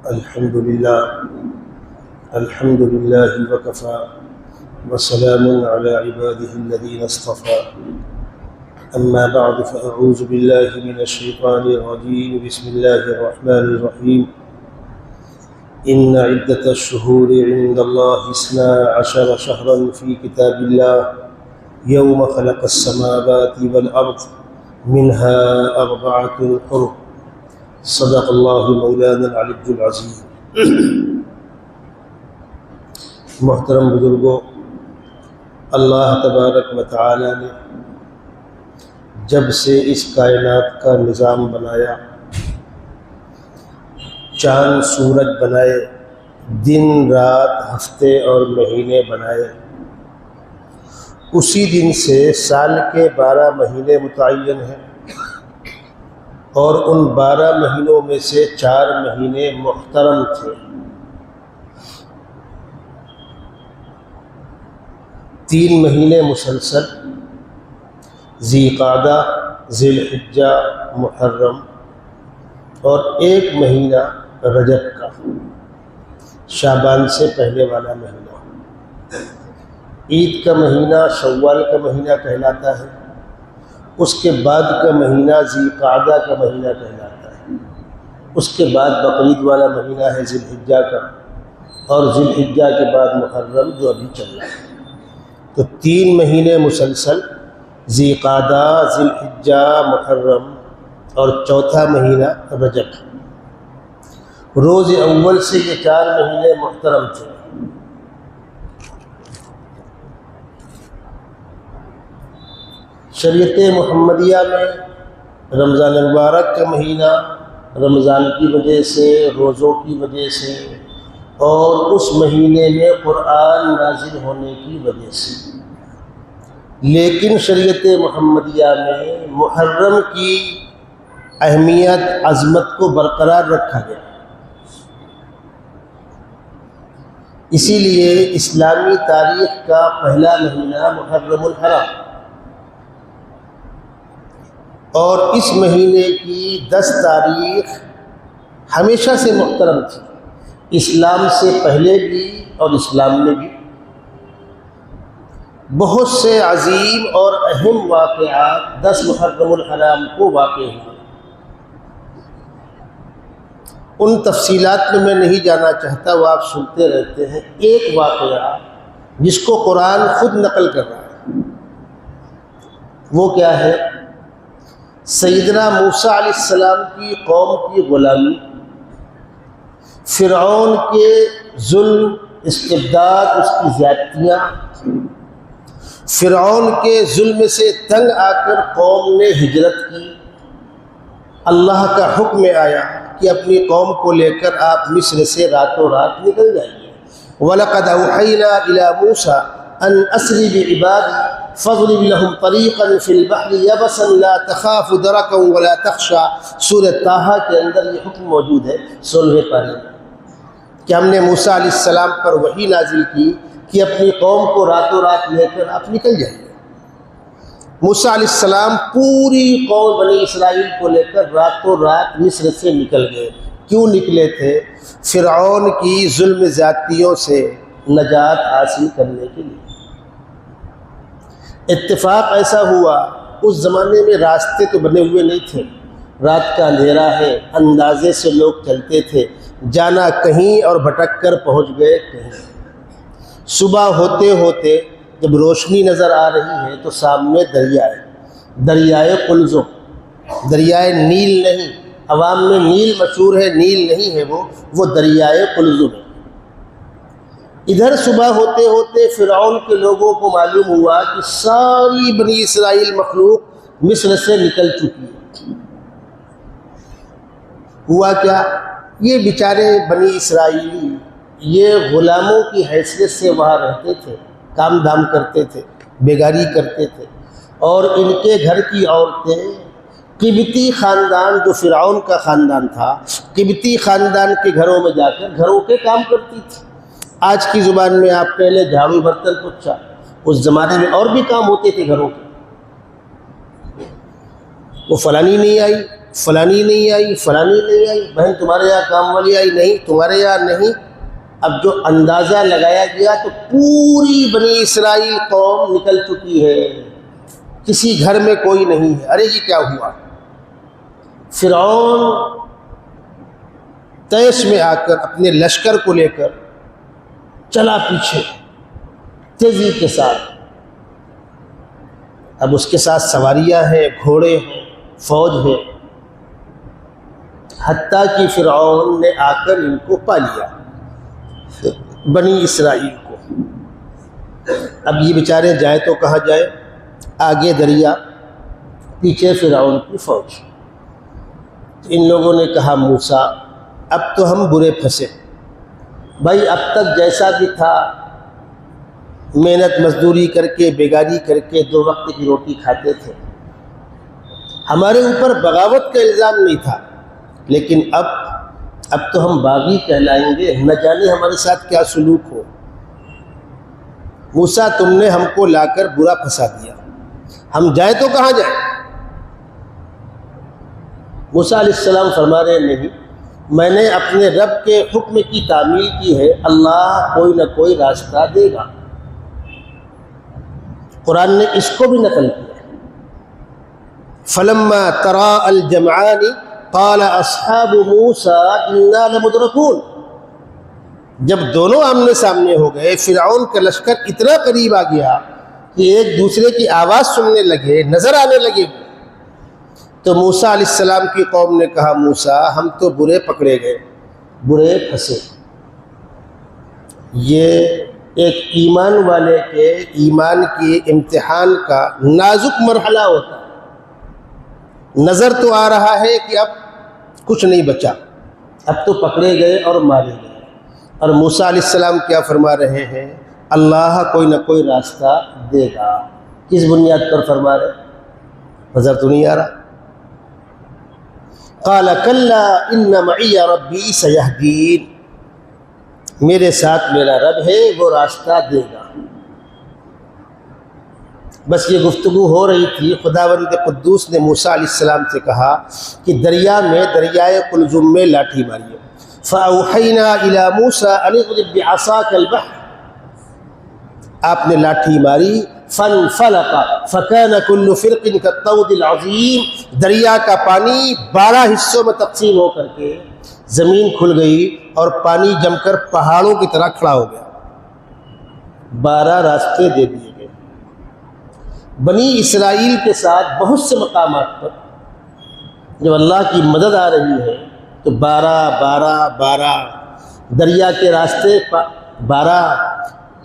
الحمد لله وكفى وسلام على عباده الذين اصطفى أما بعد فأعوذ بالله من الشيطان الرجيم بسم الله الرحمن الرحيم إن عدة الشهور عند الله 12 شهرا في كتاب الله يوم خلق السماوات والأرض منها 4 حرم صدق اللہ مولانا العلی العظیم۔ محترم بزرگوں، اللہ تبارک و تعالی نے جب سے اس کائنات کا نظام بنایا، چاند سورج بنائے، دن رات ہفتے اور مہینے بنائے، اسی دن سے سال کے 12 مہینے متعین ہیں، اور ان 12 مہینوں میں سے 4 مہینے محترم تھے۔ 3 مہینے مسلسل، ذی قعدہ، ذی الحجہ، محرم، اور 1 مہینہ رجب کا، شعبان سے پہلے والا مہینہ۔ عید کا مہینہ شوال کا مہینہ کہلاتا ہے، اس کے بعد کا مہینہ ذی قعدہ کا مہینہ کہلاتا ہے، اس کے بعد بقرعید والا مہینہ ہے ذی الحجہ کا، اور ذی الحجہ کے بعد محرم جو ابھی چل رہا ہے۔ تو 3 مہینے مسلسل، ذی قعدہ، ذی الحجہ، محرم، اور 4تھا مہینہ رجب۔ روز اول سے یہ 4 مہینے محترم تھے۔ شریعت محمدیہ میں رمضان المبارک کا مہینہ رمضان کی وجہ سے، روزوں کی وجہ سے، اور اس مہینے میں قرآن نازل ہونے کی وجہ سے، لیکن شریعت محمدیہ میں محرم کی اہمیت، عظمت کو برقرار رکھا گیا۔ اسی لیے اسلامی تاریخ کا پہلا مہینہ محرم الحرام، اور اس مہینے کی 10 تاریخ ہمیشہ سے محترم تھی، اسلام سے پہلے بھی اور اسلام میں بھی۔ بہت سے عظیم اور اہم واقعات 10 محرم الحرام کو واقع ہوئے۔ ان تفصیلات میں نہیں جانا چاہتا، وہ آپ سنتے رہتے ہیں۔ ایک واقعہ جس کو قرآن خود نقل کر رہا ہے، وہ کیا ہے؟ سیدنا موسیٰ علیہ السلام کی قوم کی غلامی، فرعون کے ظلم، استبداد، اس کی زیادتیاں، فرعون کے ظلم سے تنگ آ کر قوم نے ہجرت کی۔ اللہ کا حکم آیا کہ اپنی قوم کو لے کر آپ مصر سے راتوں رات نکل جائیے۔ وَلَقَدْ أَوْحَيْنَا إِلَى مُوسَىٰ أَنْ أَسْرِ بِعِبَادِي فَاضْرِبْ لَهُمْ طَرِيقًا فِي الْبَحْرِ يَبَسًا لَا تَخَافُ دَرَكًا وَلَا تَخْشَىٰ۔ سورہ طٰہٰ کے اندر یہ حکم موجود ہے 16ویں پارے میں، کہ ہم نے موسیٰ علیہ السلام پر وحی نازل کی کہ اپنی قوم کو راتوں رات لے کر آپ نکل جائیے۔ موسیٰ علیہ السلام پوری قوم بنی اسرائیل کو لے کر راتوں رات مصر سے نکل گئے۔ کیوں نکلے تھے؟ فرعون کی ظلم زیادتیوں سے نجات حاصل کرنے کے لیے۔ اتفاق ایسا ہوا، اس زمانے میں راستے تو بنے ہوئے نہیں تھے، رات کا اندھیرا ہے، اندازے سے لوگ چلتے تھے، جانا کہیں اور بھٹک کر پہنچ گئے کہیں۔ صبح ہوتے ہوتے جب روشنی نظر آ رہی ہے تو سامنے دریائے قلزم، دریائے نیل نہیں، عوام میں نیل مشہور ہے، نیل نہیں ہے، وہ دریائے قلزم ہے۔ ادھر صبح ہوتے ہوتے فرعون کے لوگوں کو معلوم ہوا کہ ساری بنی اسرائیل مخلوق مصر سے نکل چکی ہے۔ ہوا کیا؟ یہ بیچارے بنی اسرائیلی یہ غلاموں کی حیثیت سے وہاں رہتے تھے، کام دھام کرتے تھے، بیگاری کرتے تھے، اور ان کے گھر کی عورتیں قبطی خاندان، جو فرعون کا خاندان تھا، قبطی خاندان کے گھروں میں جا کر گھروں کے کام کرتی تھی۔ آج کی زبان میں آپ کہہ لیں جھاڑو برتن پوچھا، اس زمانے میں اور بھی کام ہوتے تھے گھروں کے۔ وہ فلانی نہیں آئی، فلانی نہیں آئی، فلانی نہیں آئی، بہن تمہارے یہاں کام والی آئی نہیں، تمہارے یہاں نہیں۔ اب جو اندازہ لگایا گیا تو پوری بنی اسرائیل قوم نکل چکی ہے، کسی گھر میں کوئی نہیں ہے۔ ارے جی کیا ہوا؟ فرعون طیش میں آ کر اپنے لشکر کو لے کر چلا پیچھے تیزی کے ساتھ۔ اب اس کے ساتھ سواریاں ہیں، گھوڑے ہیں، فوج ہے، حتیٰ کہ فرعون نے آ کر ان کو پا لیا، بنی اسرائیل کو۔ اب یہ بیچارے جائیں تو کہاں جائیں؟ آگے دریا، پیچھے فرعون کی فوج۔ ان لوگوں نے کہا موسیٰ اب تو ہم برے پھنسے، بھائی اب تک جیسا بھی تھا محنت مزدوری کر کے، بیگاری کر کے 2 وقت کی روٹی کھاتے تھے، ہمارے اوپر بغاوت کا الزام نہیں تھا، لیکن اب تو ہم باغی کہلائیں گے، نہ جانے ہمارے ساتھ کیا سلوک ہو۔ موسیٰ تم نے ہم کو لا کر برا پھنسا دیا، ہم جائیں تو کہاں جائیں؟ موسیٰ علیہ السلام فرما رہے نہیں، میں نے اپنے رب کے حکم کی تعمیل کی ہے، اللہ کوئی نہ کوئی راستہ دے گا۔ قرآن نے اس کو بھی نقل کیا، فلما تراءى الجمعان قال اصحاب موسیٰ انا لمدرکون۔ جب دونوں آمنے سامنے ہو گئے، فرعون کا لشکر اتنا قریب آ گیا کہ ایک دوسرے کی آواز سننے لگے، نظر آنے لگے، تو موسیٰ علیہ السلام کی قوم نے کہا موسیٰ ہم تو برے پکڑے گئے، برے پھنسے۔ یہ ایک ایمان والے کے ایمان کی امتحان کا نازک مرحلہ ہوتا ہے۔ نظر تو آ رہا ہے کہ اب کچھ نہیں بچا، اب تو پکڑے گئے اور مارے گئے، اور موسیٰ علیہ السلام کیا فرما رہے ہیں؟ اللہ کوئی نہ کوئی راستہ دے گا۔ کس بنیاد پر فرما رہے؟ نظر تو نہیں آ رہا۔ قال کلا ان معی ربی سیہدین، میرے ساتھ میرا رب ہے، وہ راستہ دے گا۔ بس یہ گفتگو ہو رہی تھی، خداوند قدوس نے موسیٰ علیہ السلام سے کہا کہ دریا میں، دریائے قلزم میں لاٹھی ماریے۔ فَأَوْحَيْنَا إِلَى مُوسَىٰ أَنِ اضْرِب بِعَصَاكَ الْبَحْرَ، آپ نے لاٹھی ماری، فَانْفَلَقَ فَكَانَ كُلُّ فِرْقٍ كَالطَّوْدِ الْعَظِيمِ، دریا کا پانی 12 حصوں میں تقسیم ہو کر کے زمین کھل گئی اور پانی جم کر پہاڑوں کی طرح کھڑا ہو گیا۔ 12 راستے دے دیے گئے۔ بنی اسرائیل کے ساتھ بہت سے مقامات پر جب اللہ کی مدد آ رہی ہے تو 12 دریا کے راستے 12،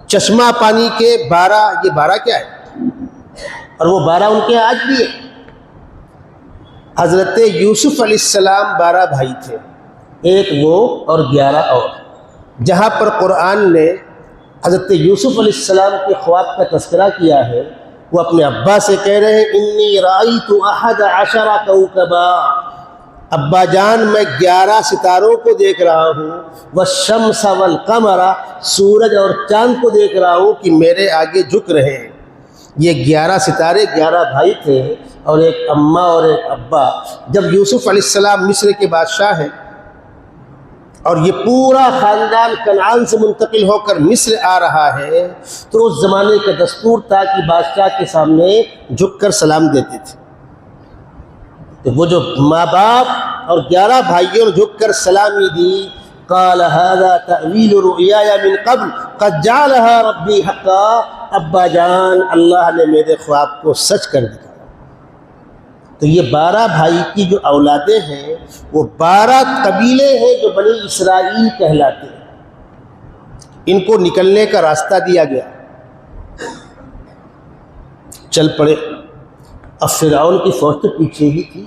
چشمہ پانی کے 12، یہ 12 کیا ہے؟ اور وہ 12 ان کے آج بھی ہے۔ حضرت یوسف علیہ السلام 12 بھائی تھے، ایک وہ اور 11 اور۔ جہاں پر قرآن نے حضرت یوسف علیہ السلام کے خواب کا تذکرہ کیا ہے، وہ اپنے ابا سے کہہ رہے ہیں انی رأیت 11 کوكبا، ابا جان میں 11 ستاروں کو دیکھ رہا ہوں، والشمس والقمر، سورج اور چاند کو دیکھ رہا ہوں کہ میرے آگے جھک رہے ہیں۔ یہ 11 ستارے 11 بھائی تھے اور ایک اماں اور ایک ابا۔ جب یوسف علیہ السلام مصر کے بادشاہ ہیں اور یہ پورا خاندان کنعان سے منتقل ہو کر مصر آ رہا ہے، تو اس زمانے کا دستور تھا کہ بادشاہ کے سامنے جھک کر سلام دیتے تھے۔ تو وہ جو ماں باپ اور 11 بھائیوں نے جھک کر سلامی دی، قال هذا تأویل رؤیایا من قبل قد جعلها ربی حقا، ابا جان اللہ نے میرے خواب کو سچ کر دیا۔ تو یہ 12 بھائی کی جو اولادیں ہیں وہ 12 قبیلے ہیں جو بنی اسرائیل کہلاتے ہیں۔ ان کو نکلنے کا راستہ دیا گیا، چل پڑے۔ اب فرعون کی فوج تو پیچھے ہی تھی،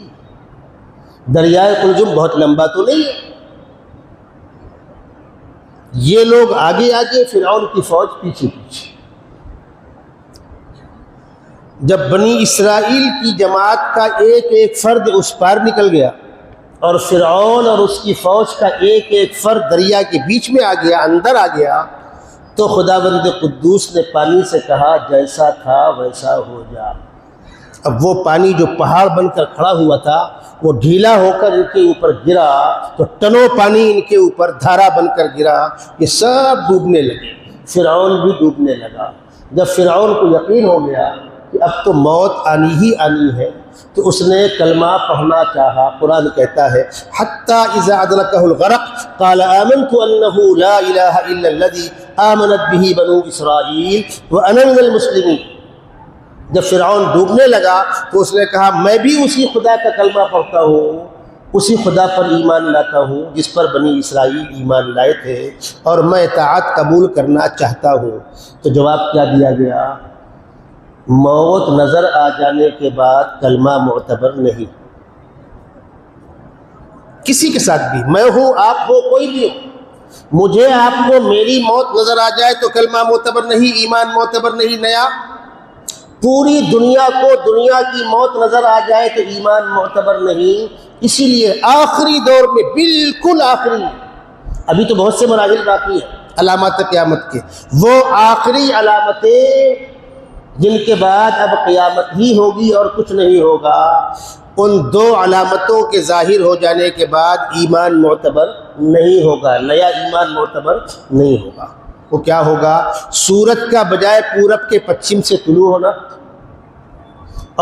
دریائے قلزم بہت لمبا تو نہیں ہے، یہ لوگ آگے آگے، فرعون کی فوج پیچھے پیچھے۔ جب بنی اسرائیل کی جماعت کا ایک ایک فرد اس پار نکل گیا اور فرعون اور اس کی فوج کا ایک ایک فرد دریا کے بیچ میں آ گیا، اندر آ گیا، تو خداوند قدوس نے پانی سے کہا جیسا تھا ویسا ہو جا۔ اب وہ پانی جو پہاڑ بن کر کھڑا ہوا تھا وہ ڈھیلا ہو کر ان کے اوپر گرا تو ٹنوں پانی ان کے اوپر دھارا بن کر گرا، یہ سب ڈوبنے لگے، فرعون بھی ڈوبنے لگا۔ جب فرعون کو یقین ہو گیا کہ اب تو موت آنی ہی آنی ہے تو اس نے کلمہ پڑھنا چاہا۔ قرآن کہتا ہے حتی اذا ادرکہ الغرق قال آمنت انہ لا الہ الا الذی آمنت بہ بنو اسرائیل وانا من المسلمین۔ جب فرعون ڈوبنے لگا تو اس نے کہا میں بھی اسی خدا کا کلمہ پڑھتا ہوں، اسی خدا پر ایمان لاتا ہوں جس پر بنی اسرائیل ایمان لائے تھے، اور میں اطاعت قبول کرنا چاہتا ہوں۔ تو جواب کیا دیا گیا؟ موت نظر آ جانے کے بعد کلمہ معتبر نہیں، کسی کے ساتھ بھی، میں ہوں آپ ہو کوئی بھی ہو، مجھے آپ کو میری موت نظر آ جائے تو کلمہ معتبر نہیں، ایمان معتبر نہیں نیا۔ پوری دنیا کو دنیا کی موت نظر آ جائے تو ایمان معتبر نہیں۔ اسی لیے آخری دور میں، بالکل آخری، ابھی تو بہت سے مراحل باقی ہیں علامات قیامت کے، وہ آخری علامتیں جن کے بعد اب قیامت ہی ہوگی اور کچھ نہیں ہوگا، ان دو علامتوں کے ظاہر ہو جانے کے بعد ایمان معتبر نہیں ہوگا، نیا ایمان معتبر نہیں ہوگا۔ وہ کیا ہوگا؟ سورج کا بجائے پورب کے پچھم سے طلوع ہونا،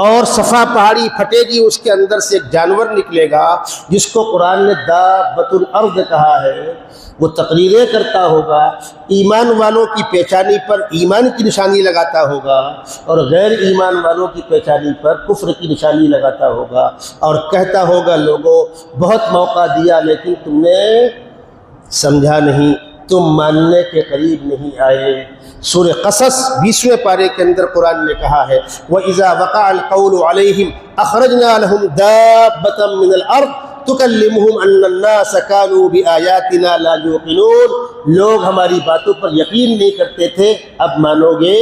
اور صفا پہاڑی پھٹے گی، اس کے اندر سے ایک جانور نکلے گا جس کو قرآن نے دابۃ الارض کہا ہے، وہ تقریریں کرتا ہوگا، ایمان والوں کی پیشانی پر ایمان کی نشانی لگاتا ہوگا اور غیر ایمان والوں کی پیشانی پر کفر کی نشانی لگاتا ہوگا، اور کہتا ہوگا لوگوں بہت موقع دیا لیکن تم نے سمجھا نہیں، تم ماننے کے قریب نہیں آئے۔ سورہ قصص 20ویں پارے کے اندر قرآن نے کہا ہے وَإِذَا وَقَعَ الْقَوْلُ عَلَيْهِمْ أَخْرَجْنَا لَهُمْ دَابَّةً مِّنَ الْأَرْضِ تُكَلِّمُهُمْ أَنَّ النَّاسَ كَانُوا بِآيَاتِنَا لَا يُوقِنُونَ۔ لوگ ہماری باتوں پر یقین نہیں کرتے تھے، اب مانو گے؟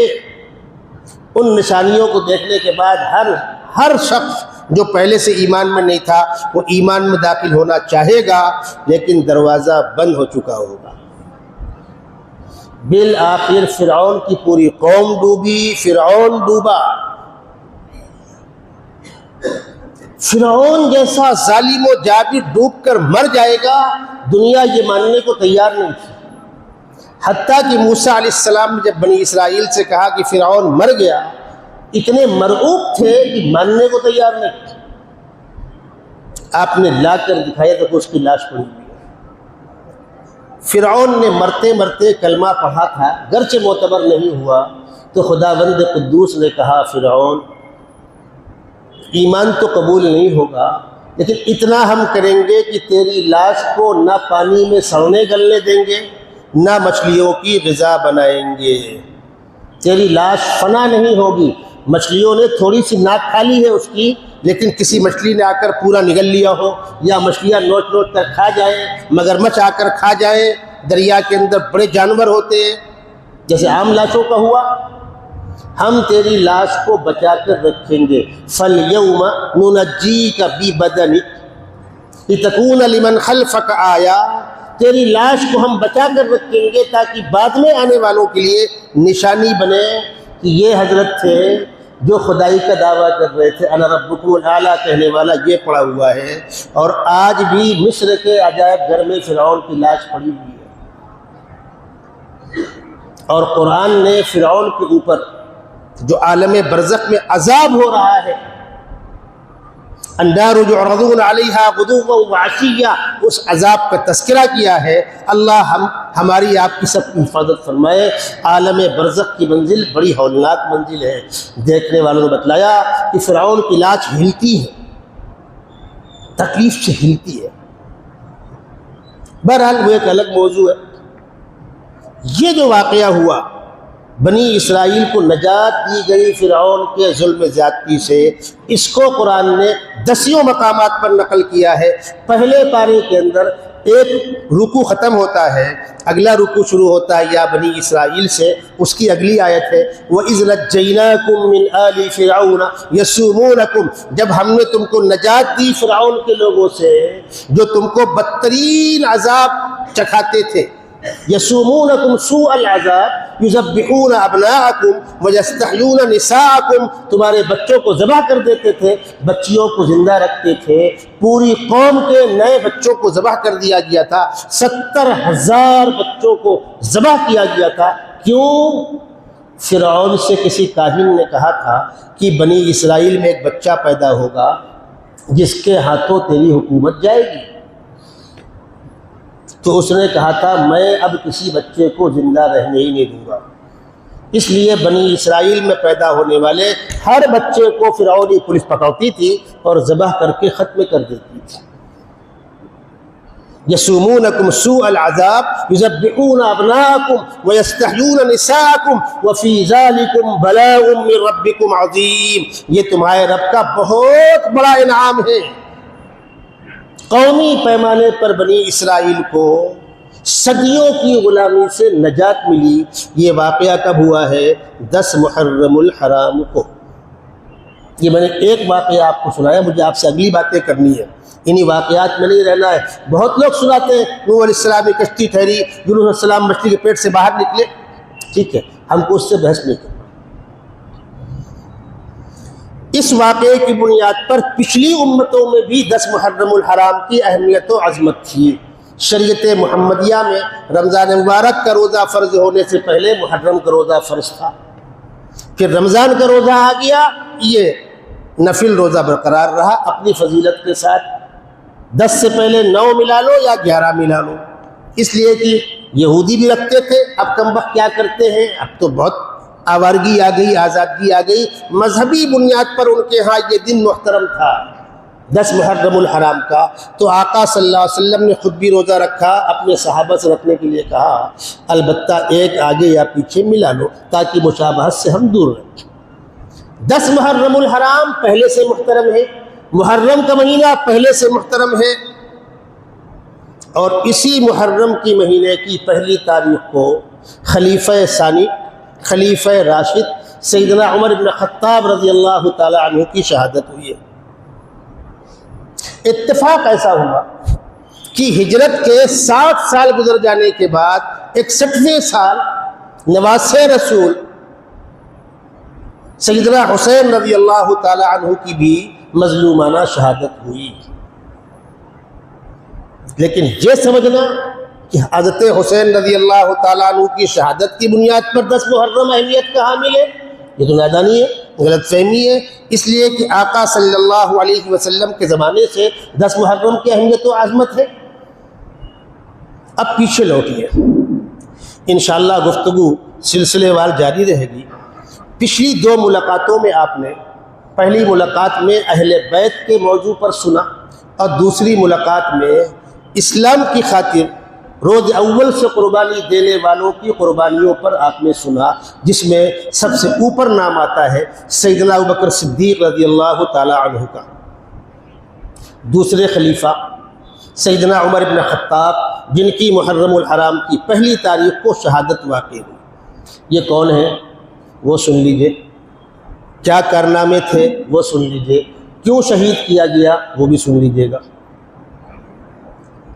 ان نشانیوں کو دیکھنے کے بعد ہر شخص جو پہلے سے ایمان میں نہیں تھا وہ ایمان میں داخل ہونا چاہے گا، لیکن دروازہ بند ہو چکا ہوگا۔ بالآخر فرعون کی پوری قوم ڈوبی، فرعون ڈوبا۔ فرعون جیسا ظالم و جابر ڈوب کر مر جائے گا، دنیا یہ ماننے کو تیار نہیں تھی۔ حتیٰ کہ موسیٰ علیہ السلام نے جب بنی اسرائیل سے کہا کہ فرعون مر گیا، اتنے مرعوب تھے کہ ماننے کو تیار نہیں تھے۔ آپ نے لا کر دکھایا تو اس کی لاش پڑی ہوئی ہے۔ فرعون نے مرتے مرتے کلمہ پڑھا تھا، گرچہ معتبر نہیں ہوا، تو خداوند قدوس نے کہا فرعون ایمان تو قبول نہیں ہوگا، لیکن اتنا ہم کریں گے کہ تیری لاش کو نہ پانی میں سڑنے گلنے دیں گے، نہ مچھلیوں کی غذا بنائیں گے، تیری لاش فنا نہیں ہوگی۔ مچھلیوں نے تھوڑی سی ناک کھا لی ہے اس کی، لیکن کسی مچھلی نے آ کر پورا نگل لیا ہو، یا مچھلیاں نوچ نوچ کر کھا جائیں، مگرمچھ آ کر کھا جائیں، دریا کے اندر بڑے جانور ہوتے ہیں جیسے عام لاشوں کا ہوا، ہم تیری لاش کو بچا کر رکھیں گے۔ فَالْيَوْمَ نُنَجِّيكَ بِبَدَنِكَ لِتَكُونَ لِمَنْ خَلْفَكَ آیَةً، تیری لاش کو ہم بچا کر رکھیں گے تاکہ بعد میں آنے والوں کے لیے نشانی بنے کہ یہ حضرت تھے جو خدائی کا دعویٰ کر رہے تھے، انا ربکم الاعلیٰ کہنے والا یہ پڑا ہوا ہے۔ اور آج بھی مصر کے عجائب گھر میں فرعون کی لاش پڑی ہوئی ہے، اور قرآن نے فرعون کے اوپر جو عالم برزخ میں عذاب ہو رہا ہے، النار یعرضون علیہا غدوا وعشیا، اس عذاب کا تذکرہ کیا ہے۔ اللہ ہماری آپ کی سب کی حفاظت فرمائے۔ عالم برزخ کی منزل بڑی ہولناک منزل ہے۔ دیکھنے والوں نے بتلایا کہ فرعون کی لاش ہلتی ہے، تکلیف سے ہلتی ہے۔ بہرحال وہ ایک الگ موضوع ہے۔ یہ جو واقعہ ہوا، بنی اسرائیل کو نجات دی گئی فرعون کے ظلم زیادتی سے، اس کو قرآن نے 10 مقامات پر نقل کیا ہے۔ پہلے پارے کے اندر ایک رکوع ختم ہوتا ہے، اگلا رکوع شروع ہوتا ہے یا بنی اسرائیل سے، اس کی اگلی آیت ہے وَإِذْ نَجَّيْنَاكُمْ مِنْ آلِ فِرْعَوْنَ يَسُومُونَكُمْ، جب ہم نے تم کو نجات دی فرعون کے لوگوں سے جو تم کو بدترین عذاب چکھاتے تھے۔ یسومونکم سوء العذاب، یذبحون ابناءکم ویستحیون نساءکم، تمہارے بچوں کو ذبح کر دیتے تھے، بچیوں کو زندہ رکھتے تھے، پوری قوم کے نئے بچوں کو ذبح کر دیا گیا تھا، 70,000 بچوں کو ذبح کیا گیا تھا۔ کیوں؟ فرعون سے کسی کاہن نے کہا تھا کہ بنی اسرائیل میں ایک بچہ پیدا ہوگا جس کے ہاتھوں تیری حکومت جائے گی، تو اس نے کہا تھا میں اب کسی بچے کو زندہ رہنے ہی نہیں دوں گا، اس لیے بنی اسرائیل میں پیدا ہونے والے ہر بچے کو فرعونی پولیس پکڑتی تھی اور ذبح کر کے ختم کر دیتی تھی۔ یسومونکم سوء العذاب یذبحون ابناءکم ویستحیون نساءکم وفی ذالکم بلاء من ربکم عظیم، یہ تمہارے رب کا بہت بڑا انعام ہے۔ قومی پیمانے پر بنی اسرائیل کو صدیوں کی غلامی سے نجات ملی۔ یہ واقعہ کب ہوا ہے؟ 10 محرم الحرام کو۔ یہ میں نے ایک واقعہ آپ کو سنایا، مجھے آپ سے اگلی باتیں کرنی ہے، انہی واقعات میں نہیں رہنا ہے۔ بہت لوگ سناتے ہیں نوح علیہ السلام کی کشتی ٹھہری، یونس علیہ السلام مچھلی کے پیٹ سے باہر نکلے، ٹھیک ہے، ہم کو اس سے بحث نہیں کرنا۔ اس واقعے کی بنیاد پر پچھلی امتوں میں بھی 10 محرم الحرام کی اہمیت و عظمت تھی۔ شریعت محمدیہ میں رمضان مبارک کا روزہ فرض ہونے سے پہلے محرم کا روزہ فرض تھا، پھر رمضان کا روزہ آ گیا، یہ نفل روزہ برقرار رہا اپنی فضیلت کے ساتھ۔ 10 سے پہلے 9 ملا لو یا 11 ملا لو، اس لیے کہ یہودی بھی رکھتے تھے، اب کم وقت کیا کرتے ہیں، اب تو بہت آوارگی آ گئی، آزادگی آ گئی، مذہبی بنیاد پر ان کے ہاں یہ دن محترم تھا 10 محرم الحرام کا۔ تو آقا صلی اللہ علیہ وسلم نے خود بھی روزہ رکھا، اپنے صحابہ سے رکھنے کے لیے کہا البتہ ایک آگے یا پیچھے ملا لو تاکہ مشابہت سے ہم دور رہیں۔ 10 محرم الحرام پہلے سے محترم ہے، محرم کا مہینہ پہلے سے محترم ہے، اور اسی محرم کی مہینے کی پہلی تاریخ کو خلیفہ ثانی، خلیفہ راشد سیدنا عمر بن خطاب رضی اللہ تعالی عنہ کی شہادت ہوئی ہے۔ اتفاق ایسا ہوا کہ ہجرت کے 60 سال گزر جانے کے بعد 61ویں سال نواسہ رسول سیدنا حسین رضی اللہ تعالی عنہ کی بھی مظلومانہ شہادت ہوئی۔ لیکن یہ سمجھنا کہ حضرت حسین رضی اللہ تعالیٰ عنہ کی شہادت کی بنیاد پر 10 محرم اہمیت کا حامل ہے، یہ تو نادانی ہے، غلط فہمی ہے، اس لیے کہ آقا صلی اللہ علیہ وسلم کے زمانے سے 10 محرم کی اہمیت و عظمت ہے۔ اب پیچھے لوٹیے، انشاءاللہ گفتگو سلسلے وار جاری رہے گی۔ پچھلی 2 ملاقاتوں میں آپ نے پہلی ملاقات میں اہل بیت کے موضوع پر سنا، اور دوسری ملاقات میں اسلام کی خاطر روز اول سے قربانی دینے والوں کی قربانیوں پر آپ نے سنا، جس میں سب سے اوپر نام آتا ہے سیدنا ابوبکر صدیق رضی اللہ تعالی عنہ کا، دوسرے خلیفہ سیدنا عمر بن خطاب جن کی محرم الحرام کی پہلی تاریخ کو شہادت واقع ہوئی۔ یہ کون ہیں وہ سن لیجئے، کیا کارنامے تھے وہ سن لیجئے، کیوں شہید کیا گیا وہ بھی سن لیجئے گا۔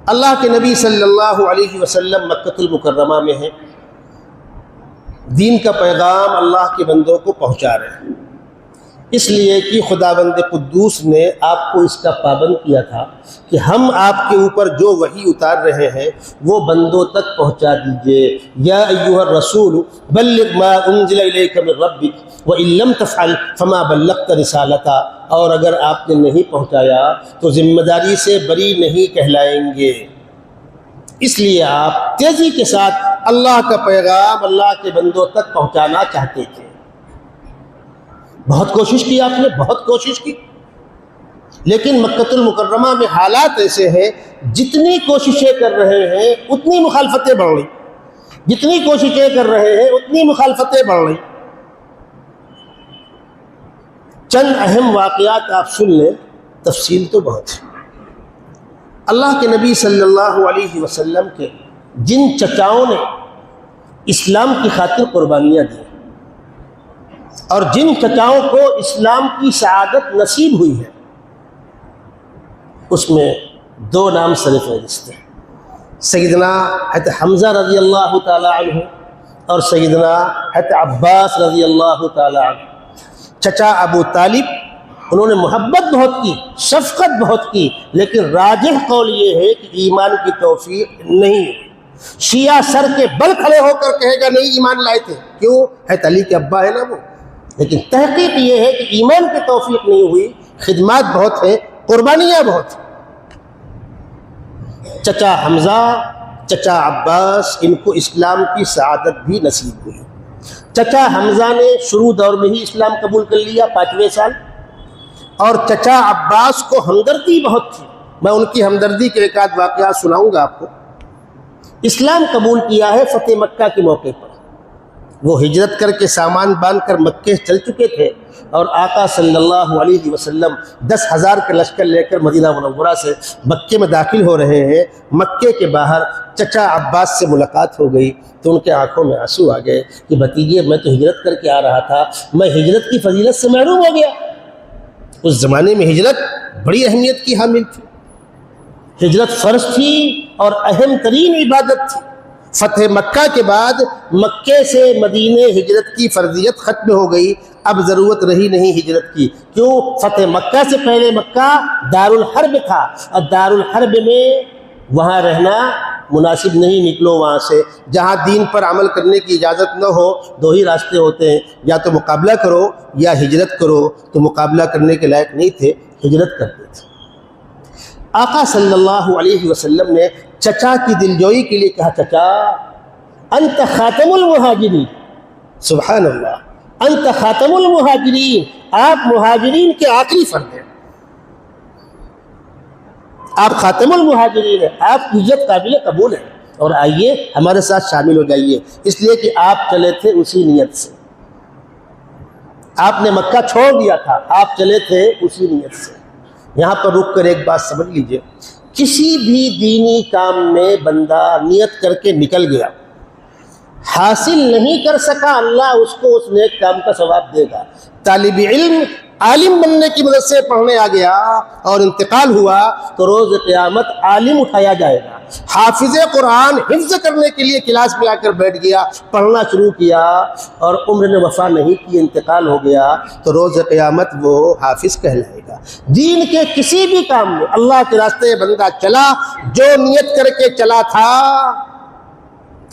اللہ کے نبی صلی اللہ علیہ وسلم مکہ المکرمہ میں ہیں، دین کا پیغام اللہ کے بندوں کو پہنچا رہے ہیں، اس لیے کہ خداوند قدوس نے آپ کو اس کا پابند کیا تھا کہ ہم آپ کے اوپر جو وحی اتار رہے ہیں وہ بندوں تک پہنچا دیجئے۔ یا ایھا الرسول بلغ ما انزل الیک من ربک وان لم تفعل فما بلغت رسالتہ، اور اگر آپ نے نہیں پہنچایا تو ذمہ داری سے بری نہیں کہلائیں گے۔ اس لیے آپ تیزی کے ساتھ اللہ کا پیغام اللہ کے بندوں تک پہنچانا چاہتے تھے۔ بہت کوشش کی آپ نے، بہت کوشش کی، لیکن مکہ المکرمہ میں حالات ایسے ہیں جتنی کوششیں کر رہے ہیں اتنی مخالفتیں بڑھ رہی، جتنی کوششیں کر رہے ہیں اتنی مخالفتیں بڑھ رہی۔ چند اہم واقعات آپ سن لیں، تفصیل تو بہت ہے۔ اللہ کے نبی صلی اللہ علیہ وسلم کے جن چچاؤں نے اسلام کی خاطر قربانیاں دی اور جن چچاؤں کو اسلام کی سعادت نصیب ہوئی ہے، اس میں 2 نام سر فہرست ہیں، سیدنا حضرت حمزہ رضی اللہ تعالی عنہ اور سیدنا حضرت عباس رضی اللہ تعالی عنہ، چچا ابو طالب، انہوں نے محبت بہت کی، شفقت بہت کی، لیکن راجح قول یہ ہے کہ ایمان کی توفیق نہیں ہے۔ شیعہ سر کے بل کھڑے ہو کر کہے گا نہیں ایمان لائے تھے، کیوں؟ حضرت علی کے ابا ہے نا وہ، لیکن تحقیق یہ ہے کہ ایمان کی توفیق نہیں ہوئی، خدمات بہت ہیں، قربانیاں بہت ہیں۔ چچا حمزہ، چچا عباس، ان کو اسلام کی سعادت بھی نصیب ہوئی۔ چچا حمزہ نے شروع دور میں ہی اسلام قبول کر لیا 5ویں سال، اور چچا عباس کو ہمدردی بہت تھی۔ میں ان کی ہمدردی کے ایک آدھ واقعات سناؤں گا آپ کو۔ اسلام قبول کیا ہے فتح مکہ کے موقع پر، وہ ہجرت کر کے سامان باندھ کر مکے چل چکے تھے، اور آقا صلی اللہ علیہ وسلم 10,000 کا لشکر لے کر مدینہ منورہ سے مکے میں داخل ہو رہے ہیں۔ مکے کے باہر چچا عباس سے ملاقات ہو گئی تو ان کے آنکھوں میں آنسو آ گئے کہ بھتیجے میں تو ہجرت کر کے آ رہا تھا، میں ہجرت کی فضیلت سے محروم ہو گیا۔ اس زمانے میں ہجرت بڑی اہمیت کی حامل تھی، ہجرت فرض تھی اور اہم ترین عبادت تھی۔ فتح مکہ کے بعد مکے سے مدینے ہجرت کی فرضیت ختم ہو گئی، اب ضرورت رہی نہیں ہجرت کی، کیوں؟ فتح مکہ سے پہلے مکہ دارالحرب تھا، اور دارالحرب میں وہاں رہنا مناسب نہیں، نکلو وہاں سے۔ جہاں دین پر عمل کرنے کی اجازت نہ ہو، دو ہی راستے ہوتے ہیں، یا تو مقابلہ کرو یا ہجرت کرو، تو مقابلہ کرنے کے لائق نہیں تھے، ہجرت کرتے تھے۔ آقا صلی اللہ علیہ وسلم نے چچا کی دلجوئی کے لیے کہا، چچا انت خاتم المہاجرین، سبحان اللہ، انت خاتم المہاجرین، آپ مہاجرین کے آخری فرد ہیں، آپ خاتم المہاجرین ہیں، آپ کی عزت قابل قبول ہے، اور آئیے ہمارے ساتھ شامل ہو جائیے، اس لیے کہ آپ چلے تھے اسی نیت سے، آپ نے مکہ چھوڑ دیا تھا، آپ چلے تھے اسی نیت سے۔ یہاں پر رک کر ایک بات سمجھ لیجئے، کسی بھی دینی کام میں بندہ نیت کر کے نکل گیا، حاصل نہیں کر سکا، اللہ اس کو اس نیک کام کا ثواب دے گا۔ طالب علم عالم بننے کی مدد سے پڑھنے آ گیا اور انتقال ہوا تو روز قیامت عالم اٹھایا جائے گا۔ حافظ قرآن حفظ کرنے کے لیے کلاس میں آ کر بیٹھ گیا، پڑھنا شروع کیا اور عمر نے وفا نہیں کی، انتقال ہو گیا، تو روز قیامت وہ حافظ کہلائے گا۔ دین کے کسی بھی کام میں اللہ کے راستے بندہ چلا، جو نیت کر کے چلا تھا،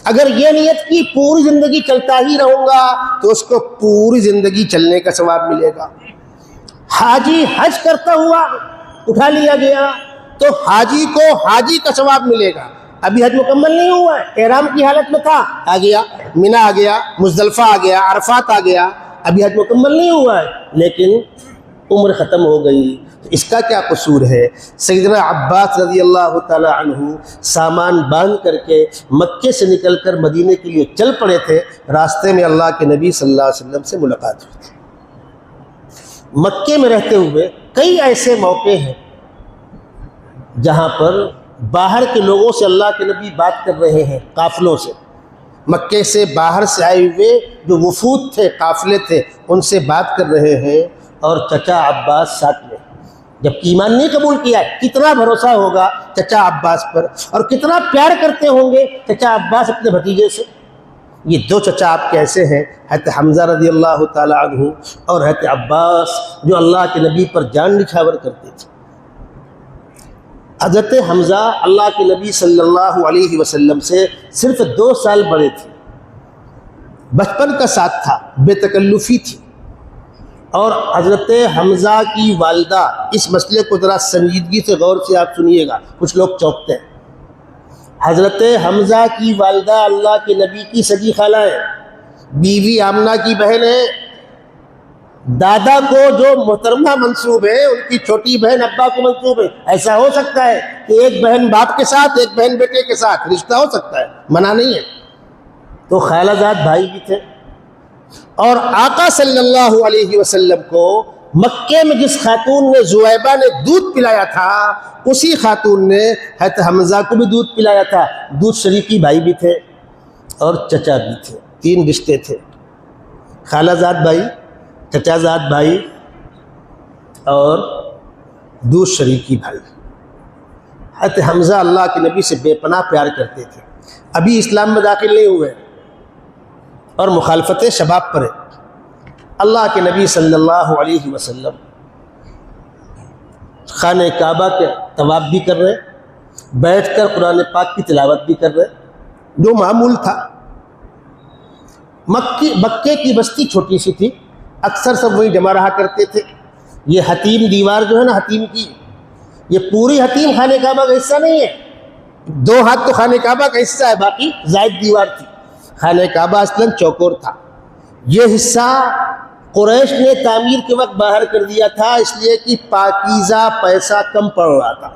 اگر یہ نیت کی پوری زندگی چلتا ہی رہوں گا تو اس کو پوری زندگی چلنے کا ثواب ملے گا۔ حاجی حج کرتا ہوا اٹھا لیا گیا تو حاجی کو حاجی کا ثواب ملے گا۔ ابھی حج مکمل نہیں ہوا ہے، احرام کی حالت میں تھا، آ گیا منی، آ گیا مزدلفہ، آ گیا عرفات، آ گیا، ابھی حج مکمل نہیں ہوا ہے لیکن عمر ختم ہو گئی، تو اس کا کیا قصور ہے؟ سیدنا عباس رضی اللہ تعالی عنہ سامان باندھ کر کے مکے سے نکل کر مدینے کے لیے چل پڑے تھے، راستے میں اللہ کے نبی صلی اللہ علیہ وسلم سے ملاقات ہوئی تھی۔ مکے میں رہتے ہوئے کئی ایسے موقع ہیں جہاں پر باہر کے لوگوں سے اللہ کے نبی بات کر رہے ہیں، قافلوں سے، مکے سے باہر سے آئے ہوئے جو وفود تھے، قافلے تھے، ان سے بات کر رہے ہیں، اور چچا عباس ساتھ میں۔ جب ایمان نہیں قبول کیا، کتنا بھروسہ ہوگا چچا عباس پر، اور کتنا پیار کرتے ہوں گے چچا عباس اپنے بھتیجے سے۔ یہ دو چچا آپ کے ایسے ہیں، حضرت حمزہ رضی اللہ تعالی عنہ اور حضرت عباس، جو اللہ کے نبی پر جان نچھاور کرتے تھے۔ حضرت حمزہ اللہ کے نبی صلی اللہ علیہ وسلم سے صرف 2 سال بڑے تھے، بچپن کا ساتھ تھا، بے تکلفی تھی، اور حضرت حمزہ کی والدہ، اس مسئلے کو ذرا سنجیدگی سے غور سے آپ سنیے گا، کچھ لوگ چونکتے ہیں۔ حضرت حمزہ کی والدہ اللہ کے نبی کی سگی خالہ ہے، بیوی آمنہ کی بہن ہے، دادا کو جو محترمہ منسوب ہے ان کی چھوٹی بہن ابا کو منسوب ہے۔ ایسا ہو سکتا ہے کہ ایک بہن باپ کے ساتھ، ایک بہن بیٹے کے ساتھ رشتہ ہو سکتا ہے، منع نہیں ہے۔ تو خالہ زاد بھائی بھی تھے، اور آقا صلی اللہ علیہ وسلم کو مکے میں جس خاتون نے زویبہ نے دودھ پلایا تھا، اسی خاتون نے حضرت حمزہ کو بھی دودھ پلایا تھا۔ دودھ شریکی بھائی بھی تھے اور چچا بھی تھے، 3 رشتے تھے، خالہ زاد بھائی، چچا زاد بھائی اور دودھ شریکی بھائی۔ حضرت حمزہ اللہ کے نبی سے بے پناہ پیار کرتے تھے، ابھی اسلام میں داخل نہیں ہوئے، اور مخالفت شباب پر ہے۔ اللہ کے نبی صلی اللہ علیہ وسلم خانہ کعبہ کے طواف بھی کر رہے، بیٹھ کر قرآن پاک کی تلاوت بھی کر رہے، جو معمول تھا۔ مکے کی بستی چھوٹی سی تھی، اکثر سب وہی جمع رہا کرتے تھے۔ یہ حتیم دیوار جو ہے نا حتیم کی، یہ پوری حتیم خانہ کعبہ کا حصہ نہیں ہے، 2 ہاتھ تو خانہ کعبہ کا حصہ ہے، باقی زائد دیوار تھی۔ خانہ کعبہ اصلاً چوکور تھا، یہ حصہ قریش نے تعمیر کے وقت باہر کر دیا تھا، اس لیے کہ پاکیزہ پیسہ کم پڑ رہا تھا۔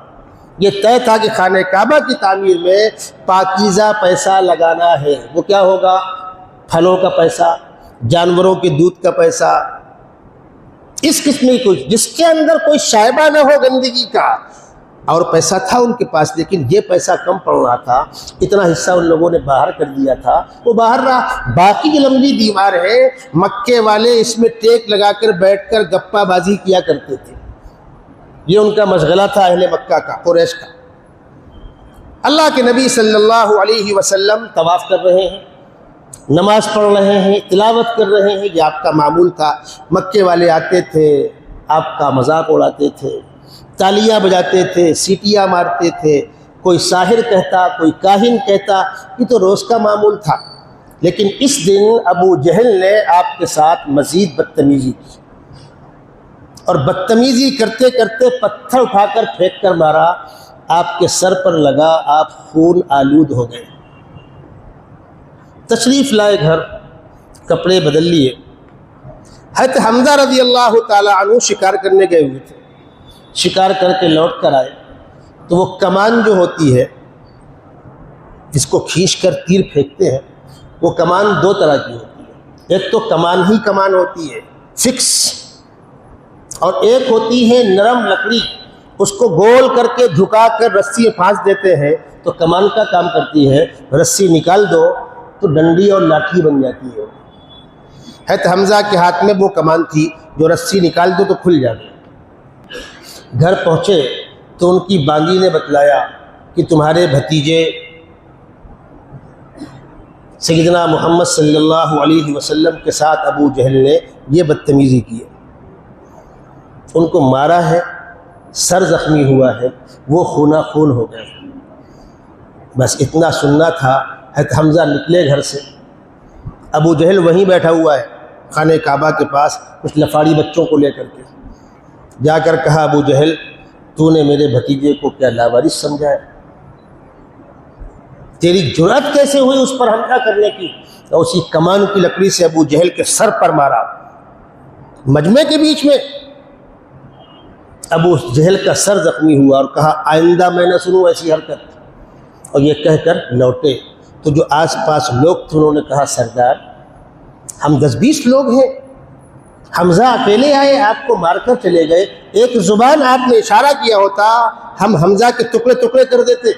یہ طے تھا کہ خانہ کعبہ کی تعمیر میں پاکیزہ پیسہ لگانا ہے۔ وہ کیا ہوگا؟ پھلوں کا پیسہ، جانوروں کے دودھ کا پیسہ، اس قسم کی کچھ جس کے اندر کوئی شائبہ نہ ہو گندگی کا، اور پیسہ تھا ان کے پاس، لیکن یہ پیسہ کم پڑ رہا تھا، اتنا حصہ ان لوگوں نے باہر کر دیا تھا، وہ باہر رہا۔ باقی جو لمبی دیوار ہے، مکے والے اس میں ٹیک لگا کر بیٹھ کر گپا بازی کیا کرتے تھے، یہ ان کا مشغلہ تھا اہل مکہ کا، قریش کا۔ اللہ کے نبی صلی اللہ علیہ وسلم طواف کر رہے ہیں، نماز پڑھ رہے ہیں، تلاوت کر رہے ہیں، یہ آپ کا معمول تھا۔ مکے والے آتے تھے، آپ کا مذاق اڑاتے تھے، تالیاں بجاتے تھے، سیٹیاں مارتے تھے، کوئی ساحر کہتا، کوئی کاہن کہتا، یہ تو روز کا معمول تھا۔ لیکن اس دن ابو جہل نے آپ کے ساتھ مزید بدتمیزی کی، اور بدتمیزی کرتے کرتے پتھر اٹھا کر پھینک کر مارا، آپ کے سر پر لگا، آپ خون آلود ہو گئے۔ تشریف لائے گھر، کپڑے بدل لیے۔ حضرت حمزہ رضی اللہ تعالی عنہ شکار کرنے گئے ہوئے تھے، شکار کر کے لوٹ کر آئے تو وہ کمان جو ہوتی ہے جس کو کھینچ کر تیر پھینکتے ہیں، وہ کمان 2 طرح کی ہوتی ہے۔ ایک تو کمان ہی کمان ہوتی ہے فکس، اور ایک ہوتی ہے نرم لکڑی، اس کو گول کر کے جھکا کر رسی پھانس دیتے ہیں تو کمان کا کام کرتی ہے، رسی نکال دو تو ڈنڈی اور لاٹھی بن جاتی ہے۔ حضرت حمزہ کے ہاتھ میں وہ کمان تھی جو رسی نکال دو تو کھل جاتی۔ گھر پہنچے تو ان کی باندی نے بتلایا کہ تمہارے بھتیجے سیدنا محمد صلی اللہ علیہ وسلم کے ساتھ ابو جہل نے یہ بدتمیزی کی ہے، ان کو مارا ہے، سر زخمی ہوا ہے، وہ خونہ خون ہو گئے۔ بس اتنا سننا تھا۔ حضرت حمزہ نکلے گھر سے، ابو جہل وہیں بیٹھا ہوا ہے خانہ کعبہ کے پاس، کچھ لفاڑی بچوں کو لے کر کے جا کر کہا، ابو جہل تو نے میرے بھتیجے کو کیا لاوارث سمجھا ہے؟ تیری جرأت کیسے ہوئی اس پر حملہ کرنے کی؟ اور اسی کمان کی لکڑی سے ابو جہل کے سر پر مارا، مجمع کے بیچ میں۔ ابو جہل کا سر زخمی ہوا اور کہا، آئندہ میں نہ سنوں ایسی حرکت، اور یہ کہہ کر لوٹے تو جو آس پاس لوگ تھے انہوں نے کہا، سردار ہم 10-20 لوگ ہیں، حمزہ اکیلے آئے آپ کو مار کر چلے گئے، ایک زبان آپ نے اشارہ کیا ہوتا ہم حمزہ کے ٹکڑے ٹکڑے کر دیتے۔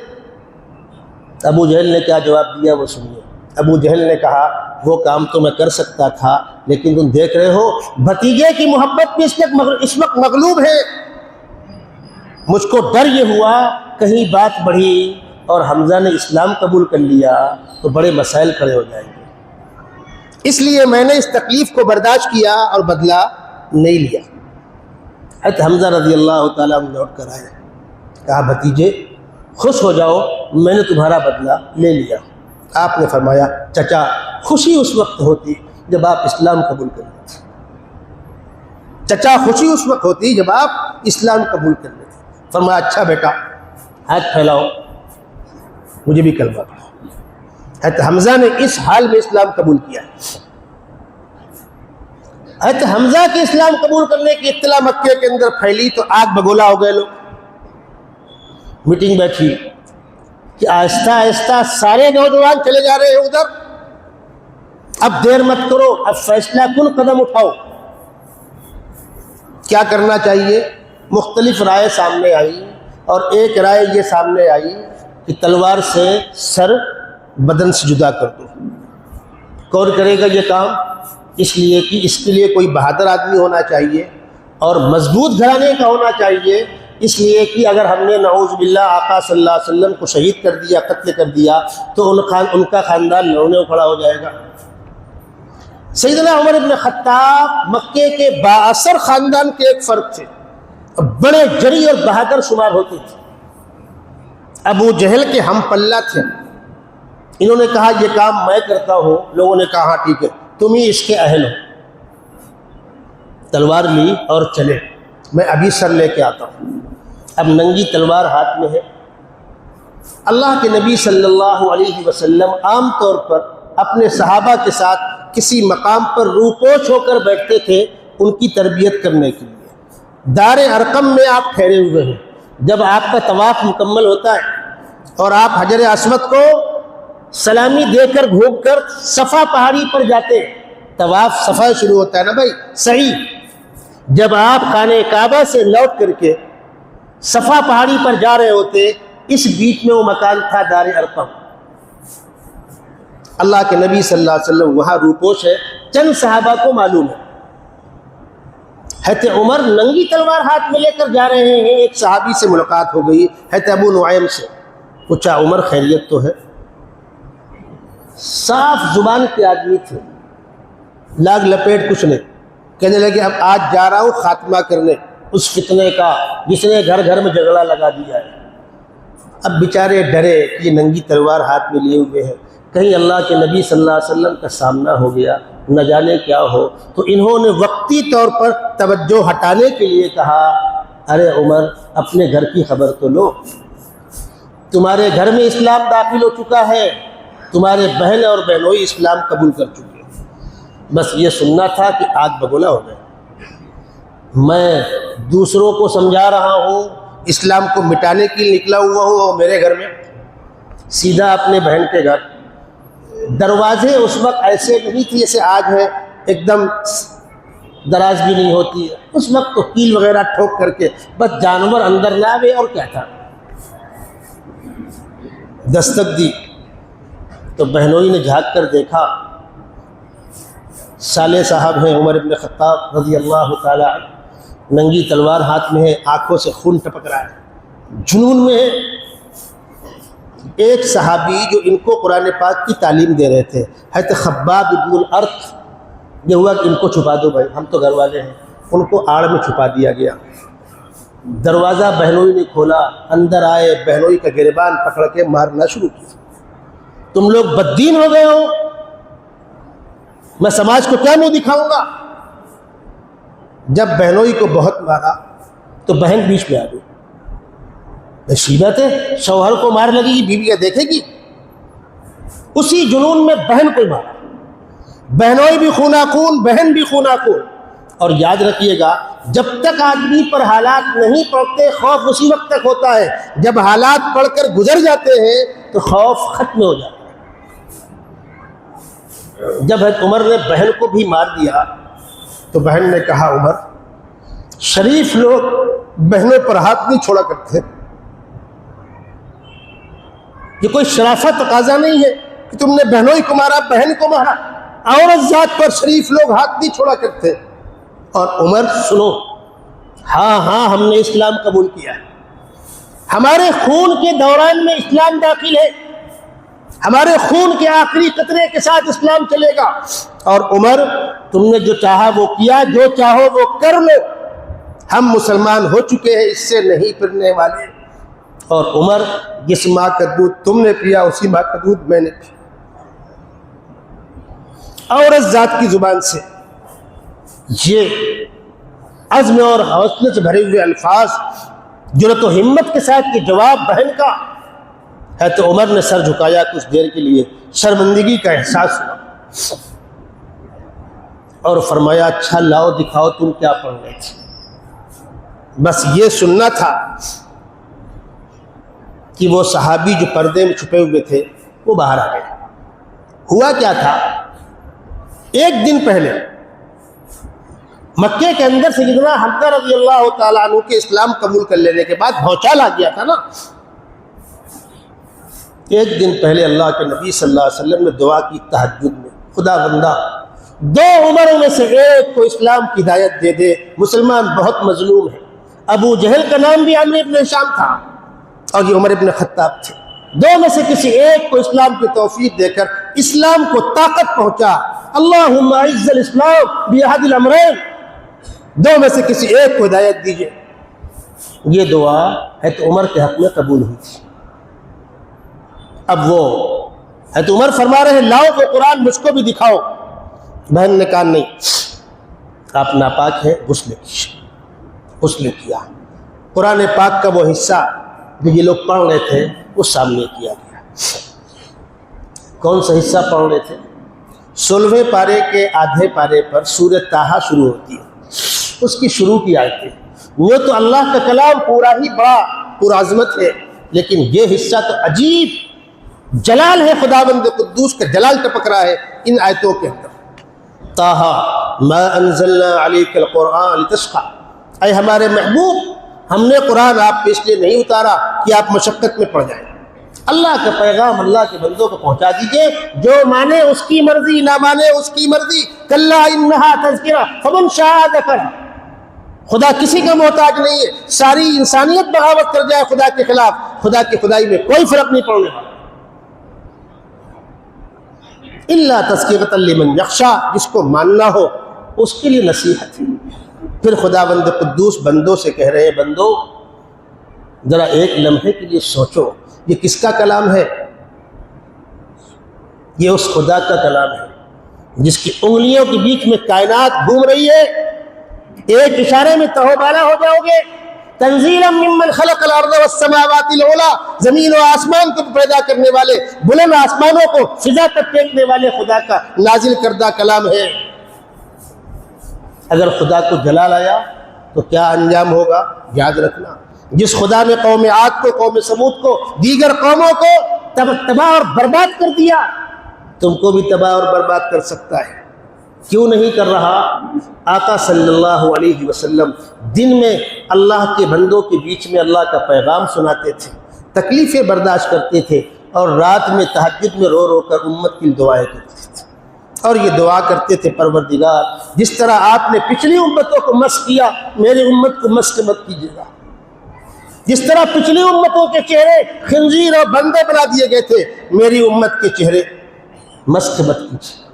ابو جہل نے کیا جواب دیا وہ سنیے۔ ابو جہل نے کہا، وہ کام تو میں کر سکتا تھا، لیکن تم دیکھ رہے ہو بھتیجے کی محبت میں اس وقت مغلوب ہے، مجھ کو ڈر یہ ہوا کہیں بات بڑھی اور حمزہ نے اسلام قبول کر لیا تو بڑے مسائل کھڑے ہو جائیں گے، اس لیے میں نے اس تکلیف کو برداشت کیا اور بدلہ نہیں لیا۔ حضرت حمزہ رضی اللہ تعالیٰ عنہ لوٹ کر آئے، کہا، بھتیجے خوش ہو جاؤ، میں نے تمہارا بدلہ لے لیا۔ آپ نے فرمایا، چچا خوشی اس وقت ہوتی جب آپ اسلام قبول کر لیتے، چچا خوشی اس وقت ہوتی جب آپ اسلام قبول کر لیتے۔ فرمایا، اچھا بیٹا ہاتھ پھیلاؤ، مجھے بھی کلمہ پڑھاؤ۔ حضرت حمزہ نے اس حال میں اسلام قبول کیا۔ حضرت حمزہ کے اسلام قبول کرنے کی اطلاع مکے کے اندر پھیلی تو آگ بگولا ہو گئے لوگ۔ میٹنگ بیٹھی کہ آہستہ آہستہ سارے نوجوان چلے جا رہے ہیں ادھر، اب دیر مت کرو، اب فیصلہ کن قدم اٹھاؤ، کیا کرنا چاہیے؟ مختلف رائے سامنے آئی، اور ایک رائے یہ سامنے آئی کہ تلوار سے سر بدن سے جدا کر دو۔ کون کرے گا یہ کام؟ اس لیے کہ اس کے لیے کوئی بہادر آدمی ہونا چاہیے اور مضبوط گھرانے کا ہونا چاہیے، اس لیے کہ اگر ہم نے نعوذ باللہ آقا صلی اللہ علیہ وسلم کو شہید کر دیا، قتل کر دیا، تو ان کا خاندان لڑنے کھڑا ہو جائے گا۔ سیدنا عمر ابن خطاب مکے کے بااثر خاندان کے ایک فرد تھے، بڑے جری اور بہادر شمار ہوتے تھے، ابو جہل کے ہم پلہ تھے۔ انہوں نے کہا یہ کام میں کرتا ہوں، لوگوں نے کہا ہاں ٹھیک ہے تم ہی اس کے اہل ہو۔ تلوار لی اور چلے، میں ابھی سر لے کے آتا ہوں۔ اب ننگی تلوار ہاتھ میں ہے۔ اللہ کے نبی صلی اللہ علیہ وسلم عام طور پر اپنے صحابہ کے ساتھ کسی مقام پر روپوش ہو کر بیٹھتے تھے ان کی تربیت کرنے کے لیے۔ دار ارقم میں آپ ٹھہرے ہوئے ہیں، جب آپ کا طواف مکمل ہوتا ہے اور آپ حجر اسود کو سلامی دے کر گھوم کر صفا پہاڑی پر جاتے ہیں، طواف صفا شروع ہوتا ہے نا بھائی، صحیح۔ جب آپ خانہ کعبہ سے لوٹ کر کے صفا پہاڑی پر جا رہے ہوتے، اس بیچ میں وہ مکان تھا دار ارقم۔ اللہ کے نبی صلی اللہ علیہ وسلم وہاں روپوش ہے، چند صحابہ کو معلوم ہے۔ حضرت عمر ننگی تلوار ہاتھ میں لے کر جا رہے ہیں، ایک صحابی سے ملاقات ہو گئی، حضرت ابو نعیم سے۔ پوچھا عمر خیریت تو ہے؟ صاف زبان کے آدمی تھے، لاگ لپیٹ کچھ نہیں۔ کہنے لگے اب آج جا رہا ہوں خاتمہ کرنے اس فتنے کا جس نے گھر گھر میں جھگڑا لگا دیا ہے۔ اب بیچارے ڈرے کہ یہ ننگی تلوار ہاتھ میں لیے ہوئے ہیں، کہیں اللہ کے نبی صلی اللہ علیہ وسلم کا سامنا ہو گیا، نہ جانے کیا ہو۔ تو انہوں نے وقتی طور پر توجہ ہٹانے کے لیے کہا ارے عمر اپنے گھر کی خبر تو لو، تمہارے گھر میں اسلام داخل ہو چکا ہے، تمہارے بہن اور بہنوئی اسلام قبول کر چکے، بس یہ سننا تھا کہ آگ بگولا ہو گئے۔ میں دوسروں کو سمجھا رہا ہوں، اسلام کو مٹانے کے لیے نکلا ہوا ہوں، اور میرے گھر میں سیدھا اپنے بہن کے گھر۔ دروازے اس وقت ایسے نہیں تھے جیسے آج ہے، ایک دم دراز بھی نہیں ہوتی ہے، اس وقت تو کیل وغیرہ ٹھوک کر کے بس جانور اندر نہ آوے، اور کیا تھا۔ دستک دی تو بہنوئی نے جھانک کر دیکھا، سالے صاحب ہیں عمر ابن خطاب رضی اللہ تعالی عنہ، ننگی تلوار ہاتھ میں ہے، آنکھوں سے خون ٹپک رہا ہے، جنون میں ہے۔ ایک صحابی جو ان کو قرآن پاک کی تعلیم دے رہے تھے، حضرت خباب ابن الارت، یہ ہوا کہ ان کو چھپا دو بھائی، ہم تو گھر والے ہیں، ان کو آڑ میں چھپا دیا گیا۔ دروازہ بہنوئی نے کھولا، اندر آئے، بہنوئی کا گریبان پکڑ کے مارنا شروع کیا۔ تم لوگ بددین ہو گئے ہو، میں سماج کو کیا منہ دکھاؤں گا؟ جب بہنوئی کو بہت مارا تو بہن بیچ میں آ گئی۔ مصیبت ہے، شوہر کو مار لگے گی، بیوی دیکھے گی، اسی جنون میں بہن کو مارا۔ بہنوئی بھی خونہ خون، بہن بھی خونہ خون۔ اور یاد رکھیے گا، جب تک آدمی پر حالات نہیں پڑتے خوف اسی وقت تک ہوتا ہے، جب حالات پڑھ کر گزر جاتے ہیں تو خوف ختم ہو جاتا ہے۔ جب حضرت عمر نے بہن کو بھی مار دیا تو بہن نے کہا عمر، شریف لوگ بہنوں پر ہاتھ نہیں چھوڑا کرتے، یہ کوئی شرافت تقاضا نہیں ہے کہ تم نے بہنوئی کو مارا، بہن کو مارا، عورت ذات پر شریف لوگ ہاتھ نہیں چھوڑا کرتے۔ اور عمر سنو، ہاں ہاں ہم نے اسلام قبول کیا ہے، ہمارے خون کے دوران میں اسلام داخل ہے، ہمارے خون کے آخری قطرے کے ساتھ اسلام چلے گا۔ اور عمر تم نے جو چاہا وہ کیا، جو چاہو وہ کر لو، ہم مسلمان ہو چکے ہیں، اس سے نہیں پھرنے والے۔ اور عمر جس ماں کا دودھ تم نے پیا اسی ماں کا دودھ میں نے پیا۔ عورت ذات کی زبان سے یہ عزم اور حوصلے سے بھرے ہوئے الفاظ، جرأت و ہمت کے ساتھ یہ جواب بہن کا ہے، تو عمر نے سر جھکایا، کچھ دیر کے لیے شرمندگی کا احساس ہوا، اور فرمایا اچھا لاؤ دکھاؤ تم کیا پڑھ رہے تھے۔ بس یہ سننا تھا کہ وہ صحابی جو پردے میں چھپے ہوئے تھے وہ باہر آ گئے۔ ہوا کیا تھا، ایک دن پہلے مکے کے اندر سیدنا حمزہ رضی اللہ تعالیٰ عنہ کے اسلام قبول کر لینے کے بعد بھونچال آ گیا تھا نا۔ ایک دن پہلے اللہ کے نبی صلی اللہ علیہ وسلم نے دعا کی تہجد میں، خدا بندہ دو عمروں میں سے ایک کو اسلام کی ہدایت دے دے، مسلمان بہت مظلوم ہے۔ ابو جہل کا نام بھی عمرو ابن ہشام تھا اور یہ عمر ابن خطاب تھے، دو میں سے کسی ایک کو اسلام کی توفیق دے کر اسلام کو طاقت پہنچا، اللہم اعز الاسلام باحد الامرین، دو میں سے کسی ایک کو ہدایت دیجیے۔ یہ دعا حضرت عمر کے حق میں قبول ہوئی تھی۔ اب وہ حضرت عمر فرما رہے ہیں لاؤ وہ قرآن مجھ کو بھی دکھاؤ۔ بہن نے کہا نہیں، آپ ناپاک ہیں، غسل کیا۔ قرآن پاک کا وہ حصہ جو یہ لوگ پڑھ رہے تھے وہ سامنے کیا گیا۔ کون سا حصہ پڑھ رہے تھے؟ 16ویں پارے کے آدھے پارے پر سورہ طٰہٰ شروع ہوتی ہے، اس کی شروع کی آیتیں۔ وہ تو اللہ کا کلام پورا ہی بڑا پرعظمت ہے، لیکن یہ حصہ تو عجیب جلال ہے، خداوند قدوس کا جلال ٹپک رہا ہے ان آیتوں کے اندر۔ طٰہٰ ما انزلنا علیک القرآن لتشقی، اے ہمارے محبوب ہم نے قرآن آپ پہ اس لیے نہیں اتارا کہ آپ مشقت میں پڑ جائیں۔ اللہ کا پیغام اللہ کے بندوں کو پہنچا دیجئے، جو مانے اس کی مرضی، نہ مانے اس کی مرضی۔ کلا انہا تذکرہ فمن شاء ذکر، خدا کسی کا محتاج نہیں ہے، ساری انسانیت بغاوت کر جائے خدا کے خلاف، خدا کی خدائی میں کوئی فرق نہیں پڑنے والا۔ الا تذکرۃ لمن یخشی، جس کو ماننا ہو اس کے لیے نصیحت ہے۔ پھر خداوند قدوس بندوں سے کہہ رہے ہیں بندو ذرا ایک لمحے کے لیے سوچو، یہ کس کا کلام ہے؟ یہ اس خدا کا کلام ہے جس کی انگلیوں کے بیچ میں کائنات گھوم رہی ہے، ایک اشارے میں تہو بالا ہو جاؤ گے۔ تنزیلا ممن خلق الارض والسماوات العلی، زمین و آسمان کو پیدا کرنے والے، بلند آسمانوں کو فضا تک پھینکنے والے خدا کا نازل کردہ کلام ہے۔ اگر خدا کو جلال آیا تو کیا انجام ہوگا؟ یاد رکھنا، جس خدا نے قوم عاد کو، قوم سمود کو، دیگر قوموں کو تباہ اور برباد کر دیا، تم کو بھی تباہ اور برباد کر سکتا ہے۔ کیوں نہیں کر رہا؟ آقا صلی اللہ علیہ وسلم دن میں اللہ کے بندوں کے بیچ میں اللہ کا پیغام سناتے تھے، تکلیفیں برداشت کرتے تھے، اور رات میں تہجد میں رو رو کر امت کی دعائیں کرتے تھے، اور یہ دعا کرتے تھے پروردگار جس طرح آپ نے پچھلی امتوں کو مسخ کیا، میری امت کو مسخ مت کیجیے گا۔ جس طرح پچھلی امتوں کے چہرے خنزیر اور بندے بنا دیے گئے تھے، میری امت کے چہرے مسخ مت کیجیے۔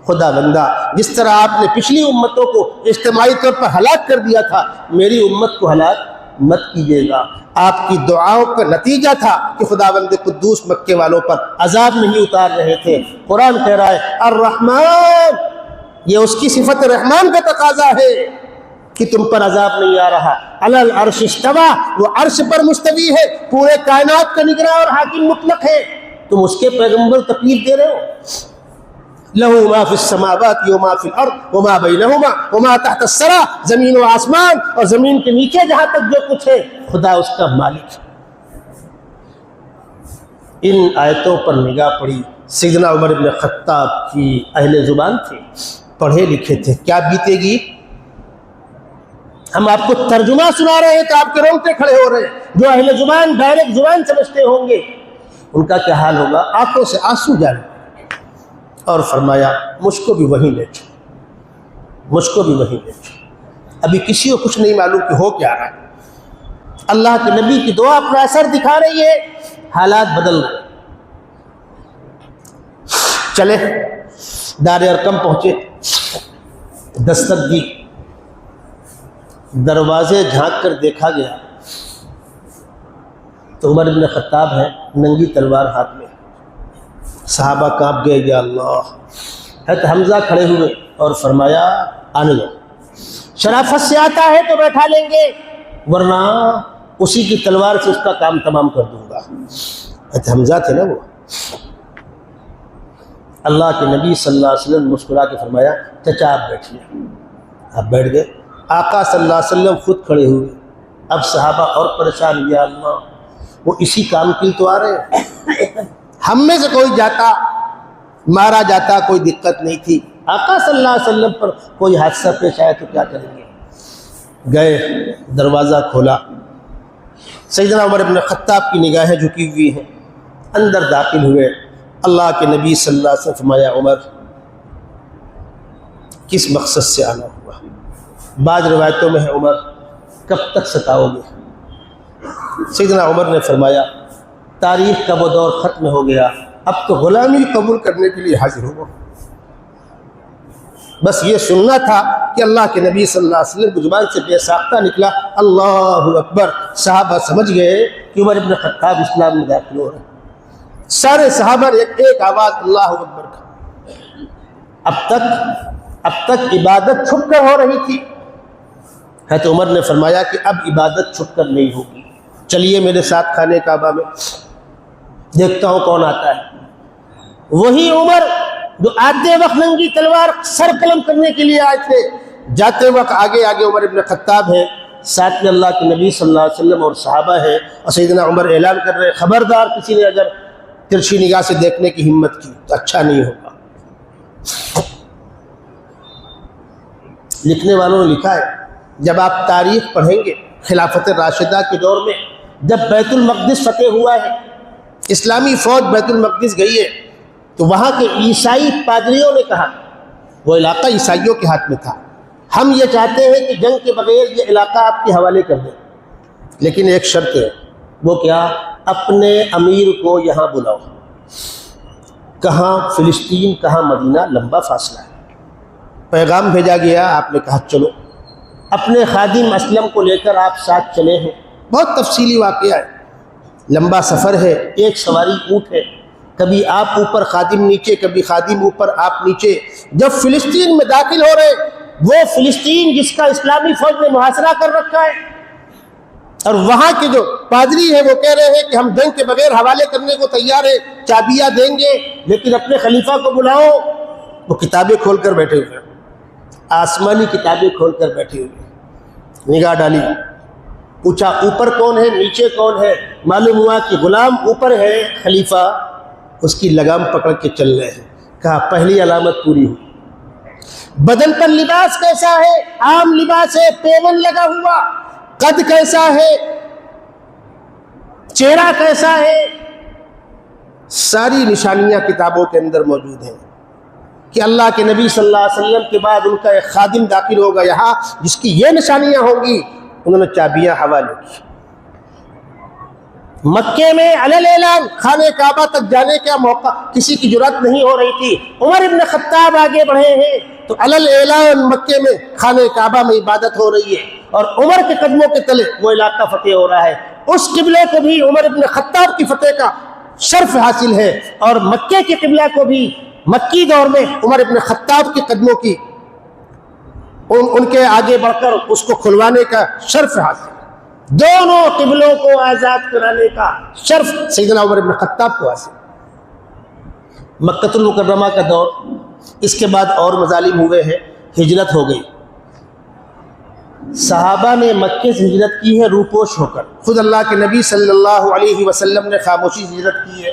خدا بندہ جس طرح آپ نے پچھلی امتوں کو اجتماعی طور پر ہلاک کر دیا تھا، میری امت کو ہلاک مت کیجیے گا۔ آپ کی دعاؤں کا نتیجہ تھا کہ خداوند قدوس مکے والوں پر عذاب نہیں اتار رہے تھے۔ قرآن کہہ رہا ہے الرحمن، یہ اس کی صفت رحمان کا تقاضا ہے کہ تم پر عذاب نہیں آ رہا۔ علی العرش استویٰ، وہ عرش پر مستوی ہے، پورے کائنات کا نگراں اور حاکم مطلق ہے۔ تم اس کے پیغمبر تکلیف دے رہے ہو۔ لہو ما فی السماوات وما فی الارض وما بینہما وما تحت الثری، زمین و آسمان اور زمین کے نیچے جہاں تک جو کچھ ہے خدا اس کا مالک ہے۔ ان آیتوں پر نگاہ پڑی، سیدنا عمر بن خطاب کی اہل زبان تھے، پڑھے لکھے تھے، کیا بیتے گی؟ ہم آپ کو ترجمہ سنا رہے ہیں تو آپ کے رونگٹے کھڑے ہو رہے ہیں۔ جو اہل زبان ڈائریکٹ زبان سمجھتے ہوں گے ان کا کیا حال ہوگا؟ آنکھوں سے آنسو جارے۔ اور فرمایا مجھ کو بھی وہیں لے چلو، مجھ کو بھی وہیں لے چلو۔ ابھی کسی کو کچھ نہیں معلوم کہ ہو کیا رہا ہے۔ اللہ کے نبی کی دعا اپنا اثر دکھا رہی ہے، حالات بدل رہے۔ چلے دار ارقم پہنچے، دستک دی، دروازے جھانک کر دیکھا گیا تو عمر بن خطاب ہے، ننگی تلوار ہاتھ میں۔ صحابہ کانپ گئے، یا اللہ۔ حضرت حمزہ کھڑے ہوئے اور فرمایا آنے دو، شرافت سے آتا ہے تو بیٹھا لیں گے، ورنہ اسی کی تلوار سے اس کا کام تمام کر دوں گا۔ حضرت حمزہ تھے نا وہ۔ اللہ کے نبی صلی اللہ علیہ وسلم مسکرا کے فرمایا چچا آپ بیٹھیے۔ آپ بیٹھ گئے۔ آقا صلی اللہ علیہ وسلم خود کھڑے ہوئے۔ اب صحابہ اور پریشان، یا اللہ، وہ اسی کام کے لیے تو آ رہے ہیں۔ ہم میں سے کوئی جاتا، مارا جاتا، کوئی دقت نہیں تھی، آقا صلی اللہ علیہ وسلم پر کوئی حادثہ پیش آیا تو کیا کریں گے؟ گئے، دروازہ کھولا، سیدنا عمر بن خطاب کی نگاہیں جھکی ہوئی ہیں، اندر داخل ہوئے۔ اللہ کے نبی صلی اللہ علیہ وسلم فرمایا عمر کس مقصد سے آنا ہوا؟ بعض روایتوں میں ہے عمر کب تک ستاؤ گے؟ سیدنا عمر نے فرمایا تاریخ کا وہ دور ختم ہو گیا، اب تو غلامی قبول کرنے کے لیے حاضر ہو۔ بس یہ سننا تھا کہ اللہ کے نبی صلی اللہ علیہ وسلم کی زبان سے بے ساختہ نکلا اللہ اکبر، صحابہ سمجھ گئے کہ عمر ابن خطاب اسلام میں داخل ہو رہے ہیں۔ سارے صحابہ نے ایک آواز اللہ اکبر کا۔ اب تک عبادت چھپ کر ہو رہی تھی، حضرت عمر نے فرمایا کہ اب عبادت چھپ کر نہیں ہوگی، چلیے میرے ساتھ خانے کعبہ میں، دیکھتا ہوں کون آتا ہے۔ وہی عمر جو آتے وقت ننگی تلوار سر قلم کرنے کے لیے آئے تھے، جاتے وقت آگے آگے عمر ابن خطاب ہے، ساتھ میں اللہ کے نبی صلی اللہ علیہ وسلم اور صحابہ ہے، اور سیدنا عمر اعلان کر رہے خبردار کسی نے اگر ترچھی نگاہ سے دیکھنے کی ہمت کی تو اچھا نہیں ہوگا۔ لکھنے والوں نے لکھا ہے جب آپ تاریخ پڑھیں گے خلافت راشدہ کے دور میں جب بیت المقدس فتح ہوا ہے، اسلامی فوج بیت المقدس گئی ہے، تو وہاں کے عیسائی پادریوں نے کہا، وہ علاقہ عیسائیوں کے ہاتھ میں تھا، ہم یہ چاہتے ہیں کہ جنگ کے بغیر یہ علاقہ آپ کے حوالے کر دیں، لیکن ایک شرط ہے، وہ کیا؟ اپنے امیر کو یہاں بلاؤ۔ کہاں؟ فلسطین، کہاں مدینہ، لمبا فاصلہ ہے۔ پیغام بھیجا گیا، آپ نے کہا چلو۔ اپنے خادم اسلم کو لے کر آپ ساتھ چلے ہیں، بہت تفصیلی واقعہ ہے، لمبا سفر ہے، ایک سواری اونٹ ہے، کبھی آپ اوپر خادم نیچے، کبھی خادم اوپر آپ نیچے۔ جب فلسطین میں داخل ہو رہے، وہ فلسطین جس کا اسلامی فوج نے محاصرہ کر رکھا ہے، اور وہاں کے جو پادری ہیں وہ کہہ رہے ہیں کہ ہم جنگ کے بغیر حوالے کرنے کو تیار ہیں، چابیاں دیں گے، لیکن اپنے خلیفہ کو بلاؤ۔ وہ کتابیں کھول کر بیٹھے ہوئے، آسمانی کتابیں کھول کر بیٹھے ہوئے، نگاہ ڈالی، پوچھا اوپر کون ہے، نیچے کون ہے؟ معلوم ہوا کہ غلام اوپر ہے، خلیفہ اس کی لگام پکڑ کے چل رہے ہیں۔ کہا پہلی علامت پوری ہوئی۔ بدن پر لباس کیسا ہے؟ عام لباس ہے، پیون لگا ہوا۔ قد کیسا ہے؟ چہرہ کیسا ہے؟ ساری نشانیاں کتابوں کے اندر موجود ہیں کہ اللہ کے نبی صلی اللہ علیہ وسلم کے بعد ان کا ایک خادم داخل ہوگا یہاں جس کی یہ نشانیاں ہوں گی۔ انہوں نے چابیاں حوالے کی۔ مکے میں علل اعلان خانہ کعبہ تک جانے کا موقع کسی کی جرات نہیں ہو رہی تھی، عمر ابن خطاب آگے بڑھے ہیں تو علل اعلان مکے میں خانہ کعبہ میں عبادت ہو رہی ہے، اور عمر کے قدموں کے تلے وہ علاقہ فتح ہو رہا ہے۔ اس قبلے کو بھی عمر ابن خطاب کی فتح کا شرف حاصل ہے، اور مکے کے قبلہ کو بھی مکی دور میں عمر ابن خطاب کے قدموں کی ان کے آگے بڑھ کر اس کو کھلوانے کا شرف حاصل ہے۔ دونوں قبلوں کو آزاد کرانے کا شرف سیدنا عمر ابن خطاب کو حاصل۔ مکہ المکرمہ کا دور، اس کے بعد اور مظالم ہوئے ہیں، ہجرت ہو گئی۔ صحابہ نے مکے سے ہجرت کی ہے روپوش ہو کر، خود اللہ کے نبی صلی اللہ علیہ وسلم نے خاموشی سے ہجرت کی ہے،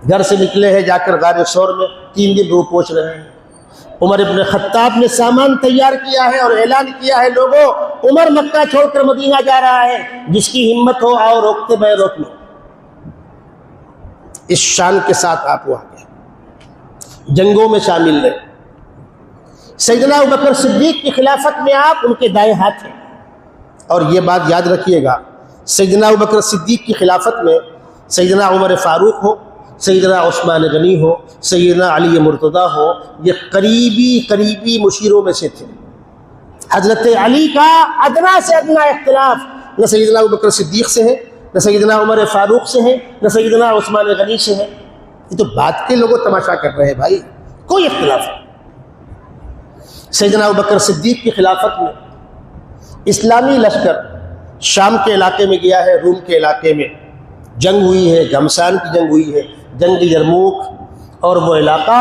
گھر سے نکلے ہیں، جا کر غار ثور میں 3 دن روپوش رہے ہیں۔ عمر ابن خطاب نے سامان تیار کیا ہے اور اعلان کیا ہے، لوگوں عمر مکہ چھوڑ کر مدینہ جا رہا ہے، جس کی ہمت ہو آؤ، روکتے میں روک لو۔ اس شان کے ساتھ آپ وہاں گئے، جنگوں میں شامل رہے۔ سیدنا ابوبکر صدیق کی خلافت میں آپ ان کے دائیں ہاتھ ہیں، اور یہ بات یاد رکھیے گا، سیدنا ابوبکر صدیق کی خلافت میں سیدنا عمر فاروق ہو، سیدنا عثمان غنی ہو، سیدنا علی مرتضیٰ ہو، یہ قریبی مشیروں میں سے تھے۔ حضرت علی کا ادنا سے ادنا اختلاف نہ سیدنا ابوبکر صدیق سے ہے، نہ سیدنا عمر فاروق سے ہے، نہ سیدنا عثمان غنی سے ہے۔ یہ تو بات کے لوگوں تماشا کر رہے ہیں بھائی، کوئی اختلاف نہیں۔ سیدنا ابوبکر صدیق کی خلافت میں اسلامی لشکر شام کے علاقے میں گیا ہے، روم کے علاقے میں جنگ ہوئی ہے، گھمسان کی جنگ ہوئی ہے، جنگ یرموک، اور وہ علاقہ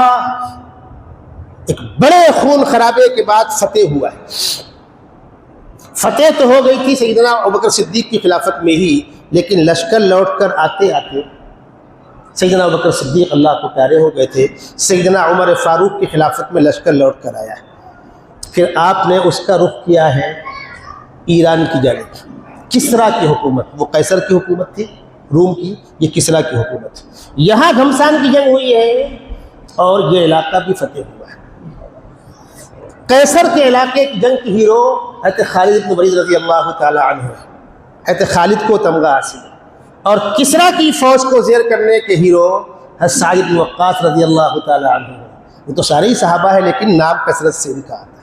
ایک بڑے خون خرابے کے بعد فتح ہوا ہے۔ فتح تو ہو گئی تھی سیدنا ابوبکر صدیق کی خلافت میں ہی، لیکن لشکر لوٹ کر آتے آتے سیدنا ابوبکر صدیق اللہ کو پیارے ہو گئے تھے، سیدنا عمر فاروق کی خلافت میں لشکر لوٹ کر آیا ہے۔ پھر آپ نے اس کا رخ کیا ہے ایران کی جانب، کسرا کی حکومت، وہ قیصر کی حکومت تھی روم کی، یہ کسرا کی حکومت۔ یہاں گھمسان کی جنگ ہوئی ہے اور یہ علاقہ بھی فتح ہوا ہے۔ قیصر کے علاقے کی جنگ کی ہیرو حضرت خالد بن ولید رضی اللہ تعالی عنہ ہے، حضرت خالد کو تمغہ حاصل ہے، اور کسرا کی فوج کو زیر کرنے کے ہیرو حضرت سعد بن وقاص رضی اللہ تعالی عنہ ہے۔ وہ تو سارے ہی صحابہ ہے لیکن نام کثرت سے بھی کہا تھا۔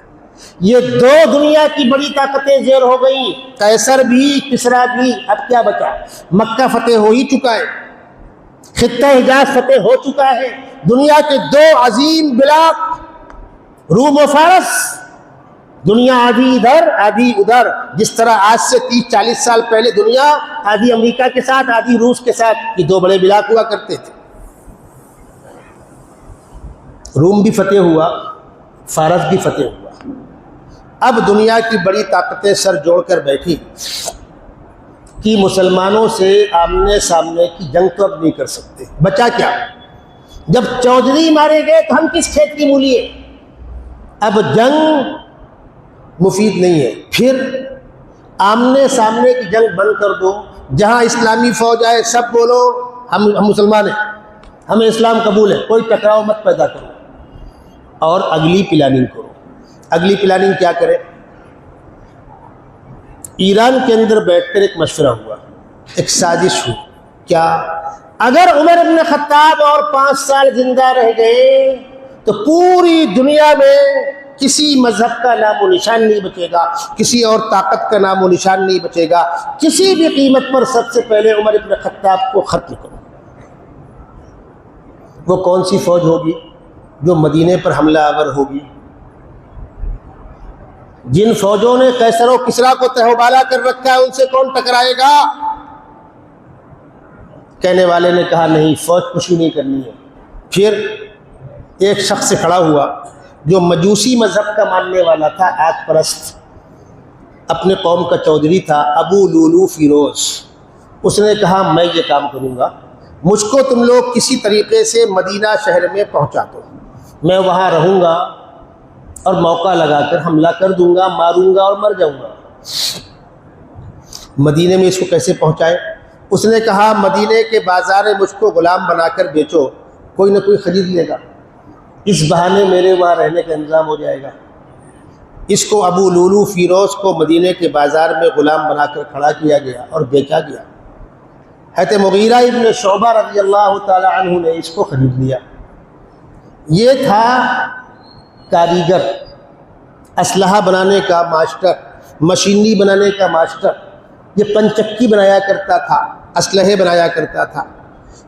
یہ دو دنیا کی بڑی طاقتیں زیر ہو گئیں، قیصر بھی کسریٰ بھی، اب کیا بچا؟ مکہ فتح ہو ہی چکا ہے، خطہ حجاز فتح ہو چکا ہے، دنیا کے دو عظیم بلاک روم و فارس، دنیا آدھی ادھر آدھی ادھر، جس طرح آج سے 30-40 سال پہلے دنیا آدھی امریکہ کے ساتھ آدھی روس کے ساتھ، یہ دو بڑے بلاک ہوا کرتے تھے۔ روم بھی فتح ہوا، فارس بھی فتح ہوا۔ اب دنیا کی بڑی طاقتیں سر جوڑ کر بیٹھی کہ مسلمانوں سے آمنے سامنے کی جنگ تو اب نہیں کر سکتے، بچا کیا؟ جب چودھری مارے گئے تو ہم کس کھیت کی مولی ہے؟ اب جنگ مفید نہیں ہے، پھر آمنے سامنے کی جنگ بند کر دو، جہاں اسلامی فوج آئے سب بولو ہم مسلمان ہیں، ہمیں اسلام قبول ہے، کوئی ٹکراؤ مت پیدا کرو، اور اگلی پلاننگ کرو۔ اگلی پلاننگ کیا کرے؟ ایران کے اندر بیٹھ کر ایک مشورہ ہوا، ایک سازش ہوئی، کیا اگر عمر ابن خطاب اور 5 سال زندہ رہ گئے تو پوری دنیا میں کسی مذہب کا نام و نشان نہیں بچے گا، کسی اور طاقت کا نام و نشان نہیں بچے گا، کسی بھی قیمت پر سب سے پہلے عمر ابن خطاب کو ختم کرو۔ وہ کون سی فوج ہوگی؟ جو مدینے پر حملہ آور ہوگی۔ جن فوجوں نے قیصر و کسریٰ کو تہو بالا کر رکھا ہے ان سے کون ٹکرائے گا؟ کہنے والے نے کہا نہیں، فوج کچھ نہیں کرنی ہے۔ پھر ایک شخص سے کھڑا ہوا جو مجوسی مذہب کا ماننے والا تھا، آگ پرست، اپنے قوم کا چودھری تھا، ابو لولو فیروز۔ اس نے کہا میں یہ کام کروں گا، مجھ کو تم لوگ کسی طریقے سے مدینہ شہر میں پہنچا دو، میں وہاں رہوں گا اور موقع لگا کر حملہ کر دوں گا، ماروں گا اور مر جاؤں گا۔ مدینے میں اس کو کیسے پہنچائے؟ اس نے کہا مدینے کے بازار میں مجھ کو غلام بنا کر بیچو، کوئی نہ کوئی خرید لے گا، اس بہانے میرے وہاں رہنے کا انتظام ہو جائے گا۔ اس کو ابو لولو فیروز کو مدینے کے بازار میں غلام بنا کر کھڑا کیا گیا اور بیچا گیا۔ حضرت مغیرہ ابن شعبہ رضی اللہ تعالی عنہ نے اس کو خرید لیا۔ یہ تھا کاریگر، اسلحہ بنانے کا ماسٹر، مشینری بنانے کا ماسٹر، یہ پنچکی بنایا کرتا تھا، اسلحے بنایا کرتا تھا۔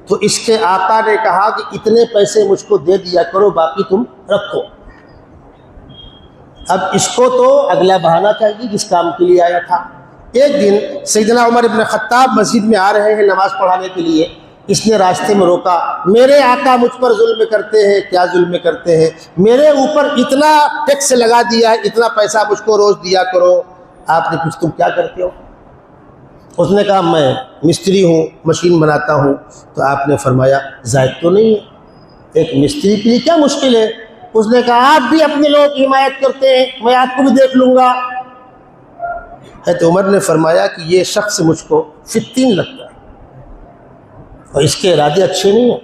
تو اس کے آقا نے کہا کہ اتنے پیسے مجھ کو دے دیا کرو، باقی تم رکھو۔ اب اس کو تو اگلا بہانہ چاہیے جس کام کے لیے آیا تھا۔ ایک دن سیدنا عمر ابن خطاب مسجد میں آ رہے ہیں نماز پڑھانے کے لیے، اس نے راستے میں روکا، میرے آقا مجھ پر ظلم کرتے ہیں۔ کیا ظلم کرتے ہیں؟ میرے اوپر اتنا ٹیکس لگا دیا ہے، اتنا پیسہ مجھ کو روز دیا کرو۔ آپ نے پوچھا تم کیا کرتے ہو؟ اس نے کہا میں مستری ہوں، مشین بناتا ہوں۔ تو آپ نے فرمایا زائد تو نہیں ہے، ایک مستری کے لیے کیا مشکل ہے؟ اس نے کہا آپ بھی اپنے لوگ کی حمایت کرتے ہیں، میں آپ کو بھی دیکھ لوں گا۔ حضرت عمر نے فرمایا کہ یہ شخص مجھ کو فتین لگتا ہے اور اس کے ارادے اچھے نہیں ہیں۔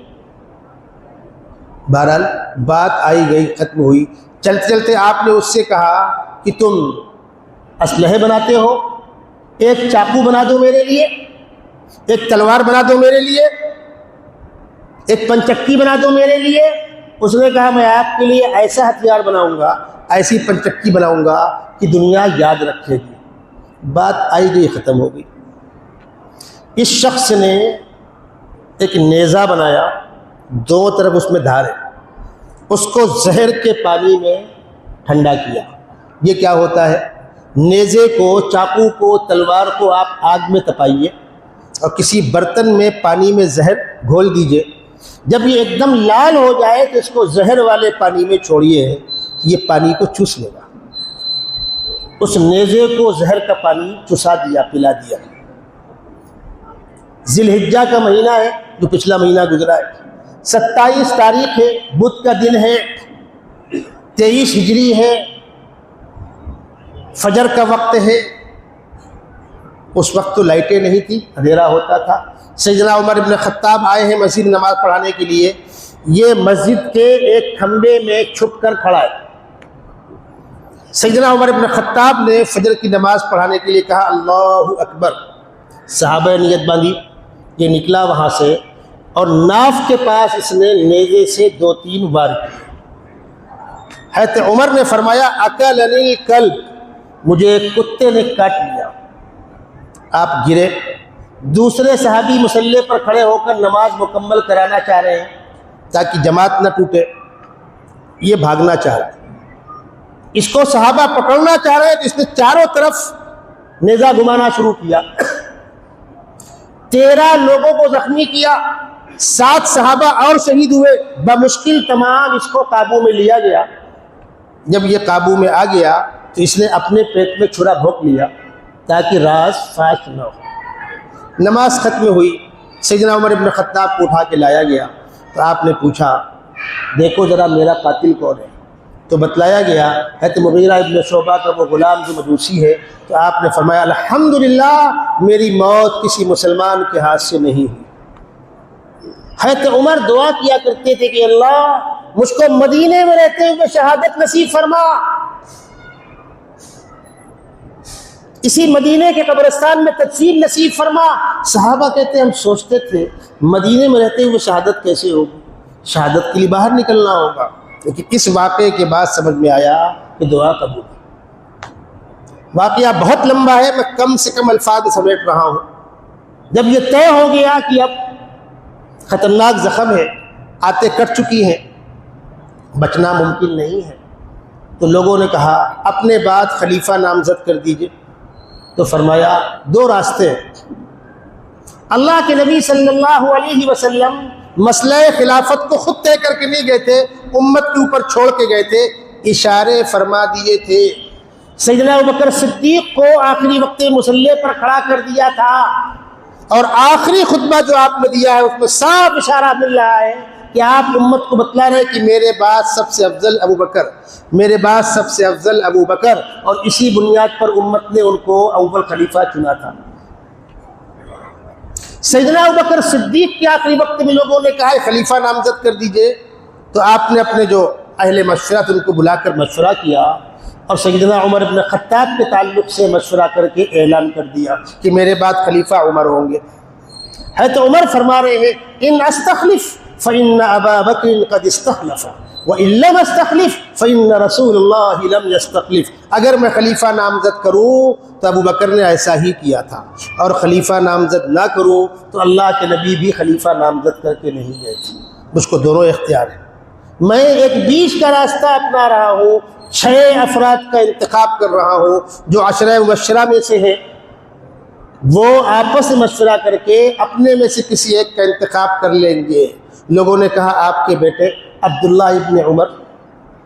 بہرحال بات آئی گئی، ختم ہوئی۔ چلتے چلتے آپ نے اس سے کہا کہ تم اسلحے بناتے ہو، ایک چاقو بنا دو میرے لیے، ایک تلوار بنا دو میرے لیے، ایک پنچکی بنا دو میرے لیے۔ اس نے کہا میں آپ کے لیے ایسا ہتھیار بناؤں گا، ایسی پنچکی بناؤں گا کہ دنیا یاد رکھے گی۔ بات آئی گئی، ختم ہو گئی۔ اس شخص نے ایک نیزہ بنایا، دو طرف اس میں دھار ہے، اس کو زہر کے پانی میں ٹھنڈا کیا۔ یہ کیا ہوتا ہے؟ نیزے کو، چاقو کو، تلوار کو آپ آگ میں تپائیے اور کسی برتن میں پانی میں زہر گھول دیجئے۔ جب یہ ایک دم لال ہو جائے تو اس کو زہر والے پانی میں چھوڑیے، یہ پانی کو چوس لے گا۔ اس نیزے کو زہر کا پانی چسا دیا، پلا دیا۔ ذی الحجہ کا مہینہ ہے جو پچھلا مہینہ گزرا ہے، 27 تاریخ ہے، بدھ کا دن ہے، 23 ہجری ہے، فجر کا وقت ہے۔ اس وقت تو لائٹیں نہیں تھی، اندھیرا ہوتا تھا۔ سیدنا عمر ابن خطاب آئے ہیں مسجد نماز پڑھانے کے لیے۔ یہ مسجد کے ایک کھمبے میں چھپ کر کھڑا ہے۔ سیدنا عمر ابن خطاب نے فجر کی نماز پڑھانے کے لیے کہا اللہ اکبر، صحابہ نیت باندھی۔ یہ نکلا وہاں سے اور ناف کے پاس اس نے نیزے سے 2-3 وار کیے۔ حضرت عمر نے فرمایا اکلنی الکلب، مجھے ایک کتے نے کاٹ لیا۔ آپ گرے، دوسرے صحابی مصلی پر کھڑے ہو کر نماز مکمل کرانا چاہ رہے ہیں تاکہ جماعت نہ ٹوٹے، یہ بھاگنا چاہ رہے ہیں، اس کو صحابہ پکڑنا چاہ رہے ہیں تو اس نے چاروں طرف نیزہ گھمانا شروع کیا، 13 لوگوں کو زخمی کیا، 7 صحابہ اور شہید ہوئے، بمشکل تمام اس کو قابو میں لیا گیا۔ جب یہ قابو میں آ گیا تو اس نے اپنے پیٹ میں چھرا بھونک لیا تاکہ راز فاش نہ ہو۔ نماز ختم ہوئی، سیدنا عمر بن خطاب کو اٹھا کے لایا گیا تو آپ نے پوچھا دیکھو ذرا میرا قاتل کون ہے؟ تو بتلایا گیا حضرت مغیرہ ابن شعبہ کا وہ غلام جو مجوسی ہے۔ تو آپ نے فرمایا الحمدللہ میری موت کسی مسلمان کے ہاتھ سے نہیں ہوئی۔ حضرت عمر دعا کیا کرتے تھے کہ اللہ مجھ کو مدینے میں رہتے ہوئے شہادت نصیب فرما، اسی مدینے کے قبرستان میں تدفین نصیب فرما۔ صحابہ کہتے ہیں ہم سوچتے تھے مدینے میں رہتے ہوئے شہادت کیسے ہوگی، شہادت کے لیے باہر نکلنا ہوگا، لیکن اس واقعے کے بعد سمجھ میں آیا کہ دعا قبول ہے۔ واقعہ بہت لمبا ہے، میں کم سے کم الفاظ سمیٹ رہا ہوں۔ جب یہ طے ہو گیا کہ اب خطرناک زخم ہے، آتے کٹ چکی ہیں، بچنا ممکن نہیں ہے، تو لوگوں نے کہا اپنے بعد خلیفہ نامزد کر دیجئے۔ تو فرمایا 2 راستے ہیں۔ اللہ کے نبی صلی اللہ علیہ وسلم مسئلہ خلافت کو خود طے کر کے نہیں گئے تھے، امت کے اوپر چھوڑ کے گئے تھے، اشارے فرما دیے تھے۔ سیدنا ابوبکر صدیق کو آخری وقت مصلی پر کھڑا کر دیا تھا، اور آخری خطبہ جو آپ نے دیا ہے اس میں صاف اشارہ مل رہا ہے کہ آپ امت کو بتلا رہے کہ میرے بعد سب سے افضل ابوبکر، میرے بعد سب سے افضل ابوبکر، اور اسی بنیاد پر امت نے ان کو اول خلیفہ چنا تھا۔ سیدنا ابوبکر صدیق کے آخری وقت میں لوگوں نے کہا خلیفہ نامزد کر دیجئے، تو آپ نے اپنے جو اہل مشورہ تھے ان کو بلا کر مشورہ کیا، اور سیدنا عمر بن خطاب کے تعلق سے مشورہ کر کے اعلان کر دیا کہ میرے بعد خلیفہ عمر ہوں گے۔ حضرت عمر فرما رہے ہیں ان استخلف فإن أبا بكر قد استخلف وإن لم استخلف فإن رسول اللہ لم يستخلف، اگر میں خلیفہ نامزد کروں تو ابو بکر نے ایسا ہی کیا تھا، اور خلیفہ نامزد نہ کروں تو اللہ کے نبی بھی خلیفہ نامزد کر کے نہیں گئے تھے۔ مجھ کو دونوں اختیار ہیں، میں ایک بیچ کا راستہ اپنا رہا ہوں، 6 افراد کا انتخاب کر رہا ہوں جو 10 مبشرہ میں سے ہیں، وہ آپس میں مشورہ کر کے اپنے میں سے کسی ایک کا انتخاب کر لیں گے۔ لوگوں نے کہا آپ کے بیٹے عبداللہ ابن عمر،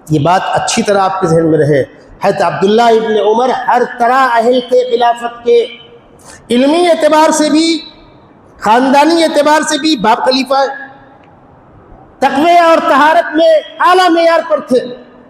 یہ بات اچھی طرح آپ کے ذہن میں رہے، حضرت عبداللہ ابن عمر ہر طرح اہل کے خلافت کے، علمی اعتبار سے بھی خاندانی اعتبار سے بھی باپ خلیفہ ہے، تقوی اور طہارت میں اعلیٰ معیار پر تھے۔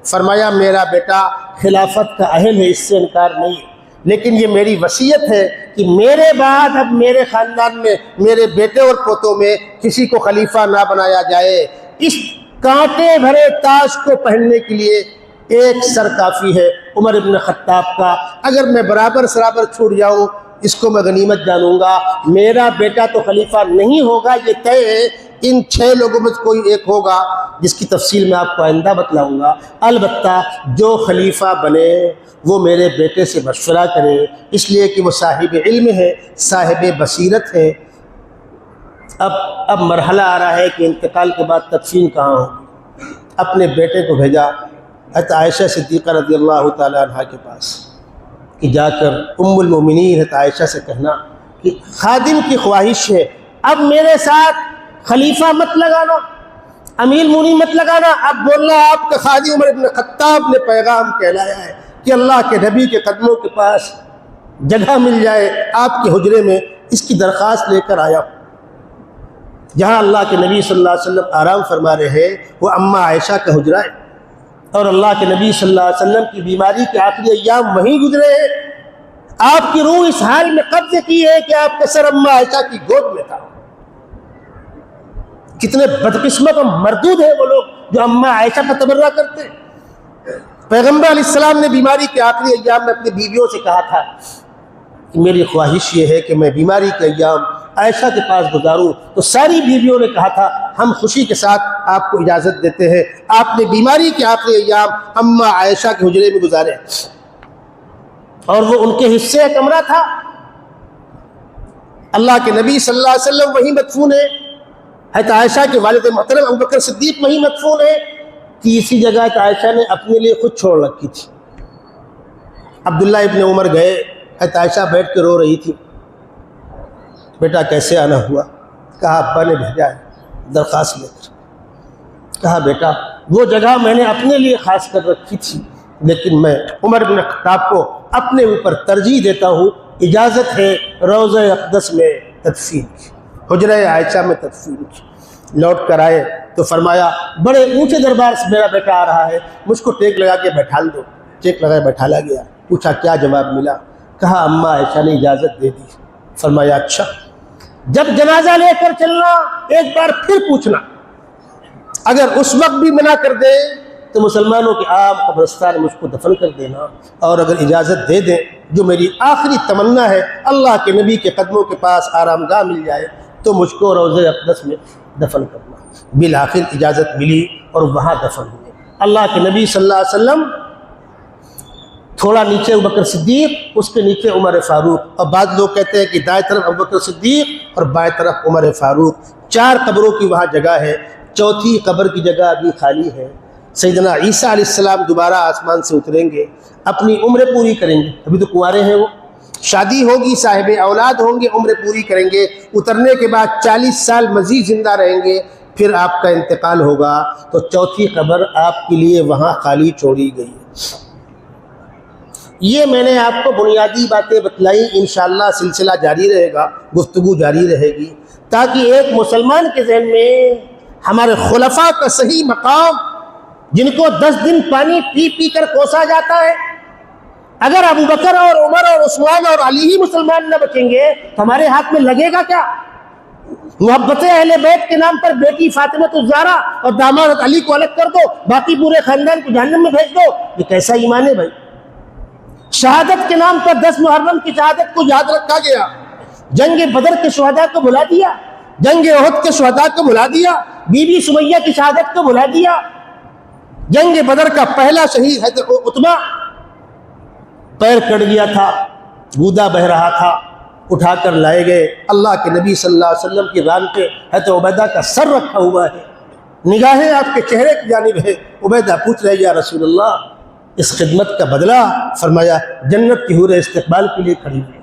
فرمایا میرا بیٹا خلافت کا اہل ہے، اس سے انکار نہیں ہے، لیکن یہ میری وصیت ہے کہ میرے بعد اب میرے خاندان میں میرے بیٹے اور پوتوں میں کسی کو خلیفہ نہ بنایا جائے۔ اس کانٹے بھرے تاج کو پہننے کے لیے ایک سر کافی ہے، عمر ابن خطاب کا، اگر میں برابر سرابر چھوٹ جاؤں اس کو میں غنیمت جانوں گا، میرا بیٹا تو خلیفہ نہیں ہوگا، یہ طے ہے۔ ان 6 لوگوں میں کوئی ایک ہوگا جس کی تفصیل میں آپ کو آئندہ بتلاؤں گا، البتہ جو خلیفہ بنے وہ میرے بیٹے سے مشورہ کرے، اس لیے کہ وہ صاحب علم ہے، صاحب بصیرت ہے۔ اب مرحلہ آ رہا ہے کہ انتقال کے بعد تدفین کہاں ہوگی۔ اپنے بیٹے کو بھیجا حضرت عائشہ صدیقہ رضی اللہ تعالی عنہ کے پاس کہ جا کر ام المومنین حضرت عائشہ سے کہنا کہ خادم کی خواہش ہے اب میرے ساتھ خلیفہ مت لگانا، امیر المومنین مت لگانا، اب بولنا آپ کا خادم عمر بن خطاب نے پیغام کہلایا ہے کہ اللہ کے نبی کے قدموں کے پاس جگہ مل جائے آپ کے حجرے میں، اس کی درخواست لے کر آیا۔ جہاں اللہ کے نبی صلی اللہ علیہ وسلم آرام فرما رہے ہیں وہ اماں عائشہ کا حجرہ ہے، اور اللہ کے نبی صلی اللہ علیہ وسلم کی بیماری کے آخری ایام وہیں گزرے ہیں۔ آپ کی روح اس حال میں قبض کی ہے کہ آپ کا سر اماں عائشہ کی گود میں تھا۔ کتنے بدقسمت اور مردود ہیں وہ لوگ جو اماں عائشہ کا تبرہ کرتے ہیں۔ پیغمبر علیہ السلام نے بیماری کے آخری ایام میں اپنی بیویوں سے کہا تھا کہ میری خواہش یہ ہے کہ میں بیماری کے ایام عائشہ کے پاس گزاروں، تو ساری بیویوں نے کہا تھا ہم خوشی کے ساتھ آپ کو اجازت دیتے ہیں، آپ نے بیماری کے آخری ایام اماں عائشہ کے حجرے میں گزارے، اور وہ ان کے حصے کا کمرہ تھا۔ اللہ کے نبی صلی اللہ علیہ وسلم وہیں مدفون ہے، حضرت عائشہ کے والد محترم ابوبکر صدیق وہیں مدفون ہے، تیسری جگہ حضرت عائشہ نے اپنے لیے خود چھوڑ رکھی تھی۔ عبداللہ ابن عمر گئے، حضرت عائشہ بیٹھ کے رو رہی تھی، بیٹا کیسے آنا ہوا؟ کہا ابا نے بھیجا ہے درخواست لے کر۔ کہا بیٹا وہ جگہ میں نے اپنے لیے خاص کر رکھی تھی، لیکن میں عمر بن خطاب کو اپنے اوپر ترجیح دیتا ہوں، اجازت ہے روضہ اقدس میں تدفین کی، حجرہ عائشہ میں تدفین کی۔ لوٹ کر آئے تو فرمایا بڑے اونچے دربار سے میرا بیٹا آ رہا ہے، مجھ کو ٹیک لگا کے بیٹھال دو۔ ٹیک لگا کے بیٹھالا گیا۔ پوچھا کیا جواب ملا؟ کہا اماں عائشہ نے اجازت دے دی۔ فرمایا اچھا، جب جنازہ لے کر چلنا ایک بار پھر پوچھنا، اگر اس وقت بھی منع کر دے تو مسلمانوں کے عام قبرستان مجھ کو دفن کر دینا، اور اگر اجازت دے دیں جو میری آخری تمنا ہے اللہ کے نبی کے قدموں کے پاس آرام گاہ مل جائے تو مجھ کو روضہ اقدس میں دفن کرنا۔ بالآخر اجازت ملی اور وہاں دفن ہوئے۔ اللہ کے نبی صلی اللہ علیہ وسلم، تھوڑا نیچے ابوبکر صدیق، اس کے نیچے عمر فاروق، اور بعض لوگ کہتے ہیں کہ دائیں طرف ابوبکر صدیق اور بائیں طرف عمر فاروق۔ 4 قبروں کی وہاں جگہ ہے، چوتھی قبر کی جگہ ابھی خالی ہے۔ سیدنا عیسیٰ علیہ السلام دوبارہ آسمان سے اتریں گے، اپنی عمر پوری کریں گے، ابھی تو کنوارے ہیں، وہ شادی ہوگی، صاحب اولاد ہوں گے، عمر پوری کریں گے، اترنے کے بعد 40 سال مزید زندہ رہیں گے، پھر آپ کا انتقال ہوگا، تو چوتھی قبر آپ کے لیے وہاں خالی چھوڑی گئی ہے۔ یہ میں نے آپ کو بنیادی باتیں بتلائیں، انشاءاللہ سلسلہ جاری رہے گا، گفتگو جاری رہے گی، تاکہ ایک مسلمان کے ذہن میں ہمارے خلفاء کا صحیح مقام، جن کو 10 دن پانی پی پی کر کوسا جاتا ہے، اگر ابو بکر اور عمر اور عثمان اور علی ہی مسلمان نہ بچیں گے تو ہمارے ہاتھ میں لگے گا کیا؟ محبت اہل بیت کے نام پر بیٹی فاطمہ الزہرا اور داماد علی کو الگ کر دو، باقی پورے خاندان کو جہنم میں بھیج دو، یہ کیسا ایمان ہے بھائی؟ شہادت کے نام پر 10 محرم کی شہادت کو یاد رکھا گیا، جنگ بدر کے شہداء کو بھلا دیا، جنگ احد کے شہداء کو بھلا دیا، بی بی سمیہ کی شہادت کو بھلا دیا۔ جنگ بدر کا پہلا شہید حضرت عتبہ، پیر کٹ گیا تھا، گودا بہ رہا تھا، اٹھا کر لائے گئے، اللہ کے نبی صلی اللہ علیہ وسلم کی ران پہ حضرت عبیدہ کا سر رکھا ہوا ہے، نگاہیں آپ کے چہرے کی جانب ہے۔ عبیدہ پوچھ رہے یا رسول اللہ اس خدمت کا بدلہ؟ فرمایا جنت کی حوریں استقبال کے لیے کھڑی ہوئی۔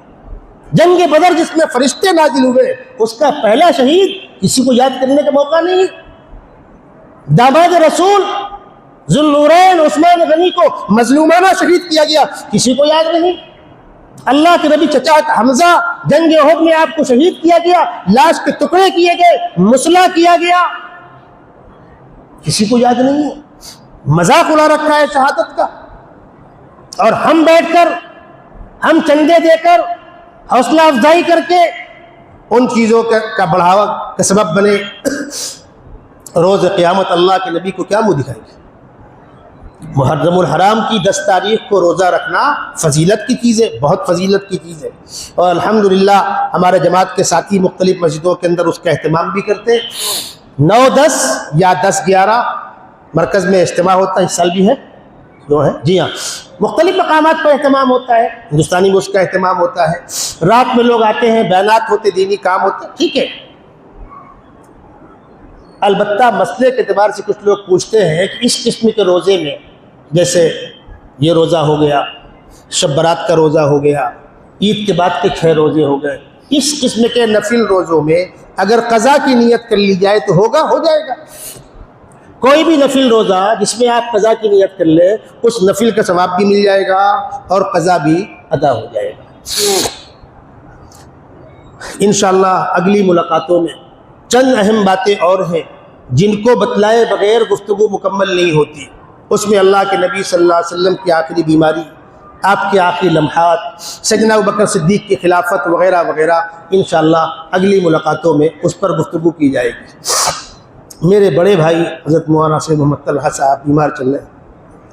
جنگ بدر جس میں فرشتے نازل ہوئے، اس کا پہلا شہید کسی کو یاد کرنے کا موقع نہیں۔ داماد رسول ذوالنورین عثمان غنی کو مظلومانہ شہید کیا گیا، کسی کو یاد نہیں۔ اللہ کے نبی چچا حمزہ جنگ احد میں آپ کو شہید کیا گیا، لاش کے ٹکڑے کیے گئے، مسلح کیا گیا، کسی کو یاد نہیں۔ مذاق اڑا رکھا ہے شہادت کا، اور ہم بیٹھ کر، ہم چندے دے کر، حوصلہ افزائی کر کے ان چیزوں کا بڑھاوا کا سبب بنے، روز قیامت اللہ کے نبی کو کیا منہ دکھائیں گے؟ محرم الحرام کی 10 تاریخ کو روزہ رکھنا فضیلت کی چیز ہے، بہت فضیلت کی چیز ہے، اور الحمدللہ ہمارے جماعت کے ساتھی مختلف مسجدوں کے اندر اس کا اہتمام بھی کرتے ہیں۔ 9-10 یا 10-11 مرکز میں اجتماع ہوتا ہے، اس سال بھی ہے، جو ہے جی ہاں، مختلف مقامات پر اہتمام ہوتا ہے، ہندوستانی میں اس کا اہتمام ہوتا ہے، رات میں لوگ آتے ہیں، بیانات ہوتے، دینی کام ہوتے، ٹھیک ہے۔ البتہ مسئلے کے اعتبار سے کچھ لوگ پوچھتے ہیں کہ اس قسم کے روزے میں، جیسے یہ روزہ ہو گیا، شب برات کا روزہ ہو گیا، عید کے بعد کے 6 روزے ہو گئے، اس قسم کے نفل روزوں میں اگر قضا کی نیت کر لی جائے تو ہوگا، ہو جائے گا۔ کوئی بھی نفل روزہ جس میں آپ قضا کی نیت کر لیں، اس نفل کا ثواب بھی مل جائے گا اور قضا بھی ادا ہو جائے گا۔ انشاءاللہ اگلی ملاقاتوں میں چند اہم باتیں اور ہیں جن کو بتلائے بغیر گفتگو مکمل نہیں ہوتی۔ اس میں اللہ کے نبی صلی اللہ علیہ وسلم کی آخری بیماری، آپ کے آخری لمحات، سیدنا ابوبکر صدیق کی خلافت وغیرہ وغیرہ، انشاءاللہ اگلی ملاقاتوں میں اس پر گفتگو کی جائے گی۔ میرے بڑے بھائی حضرت مولانا سے محمد طلحہ صاحب بیمار چل رہے ہیں،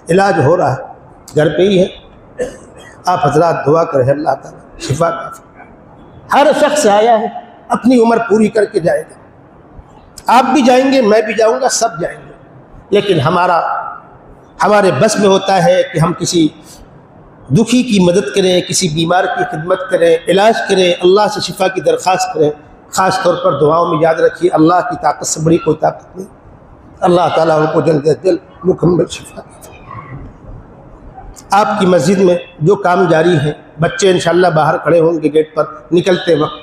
علاج ہو رہا ہے، گھر پہ ہی ہے، آپ حضرات دعا کریں اللہ تعالیٰ شفا کا۔ ہر شخص آیا ہے اپنی عمر پوری کر کے جائے گا۔ آپ بھی جائیں گے، میں بھی جاؤں گا، سب جائیں گے، لیکن ہمارے بس میں ہوتا ہے کہ ہم کسی دکھی کی مدد کریں، کسی بیمار کی خدمت کریں، علاج کریں، اللہ سے شفا کی درخواست کریں۔ خاص طور پر دعاؤں میں یاد رکھیے اللہ کی طاقت سے بڑی کوئی طاقت نہیں۔ اللہ تعالیٰ ان کو جلد از جلد مکمل شفا دے۔ آپ کی مسجد میں جو کام جاری ہے، بچے انشاءاللہ باہر کھڑے ہوں گے گیٹ پر نکلتے وقت،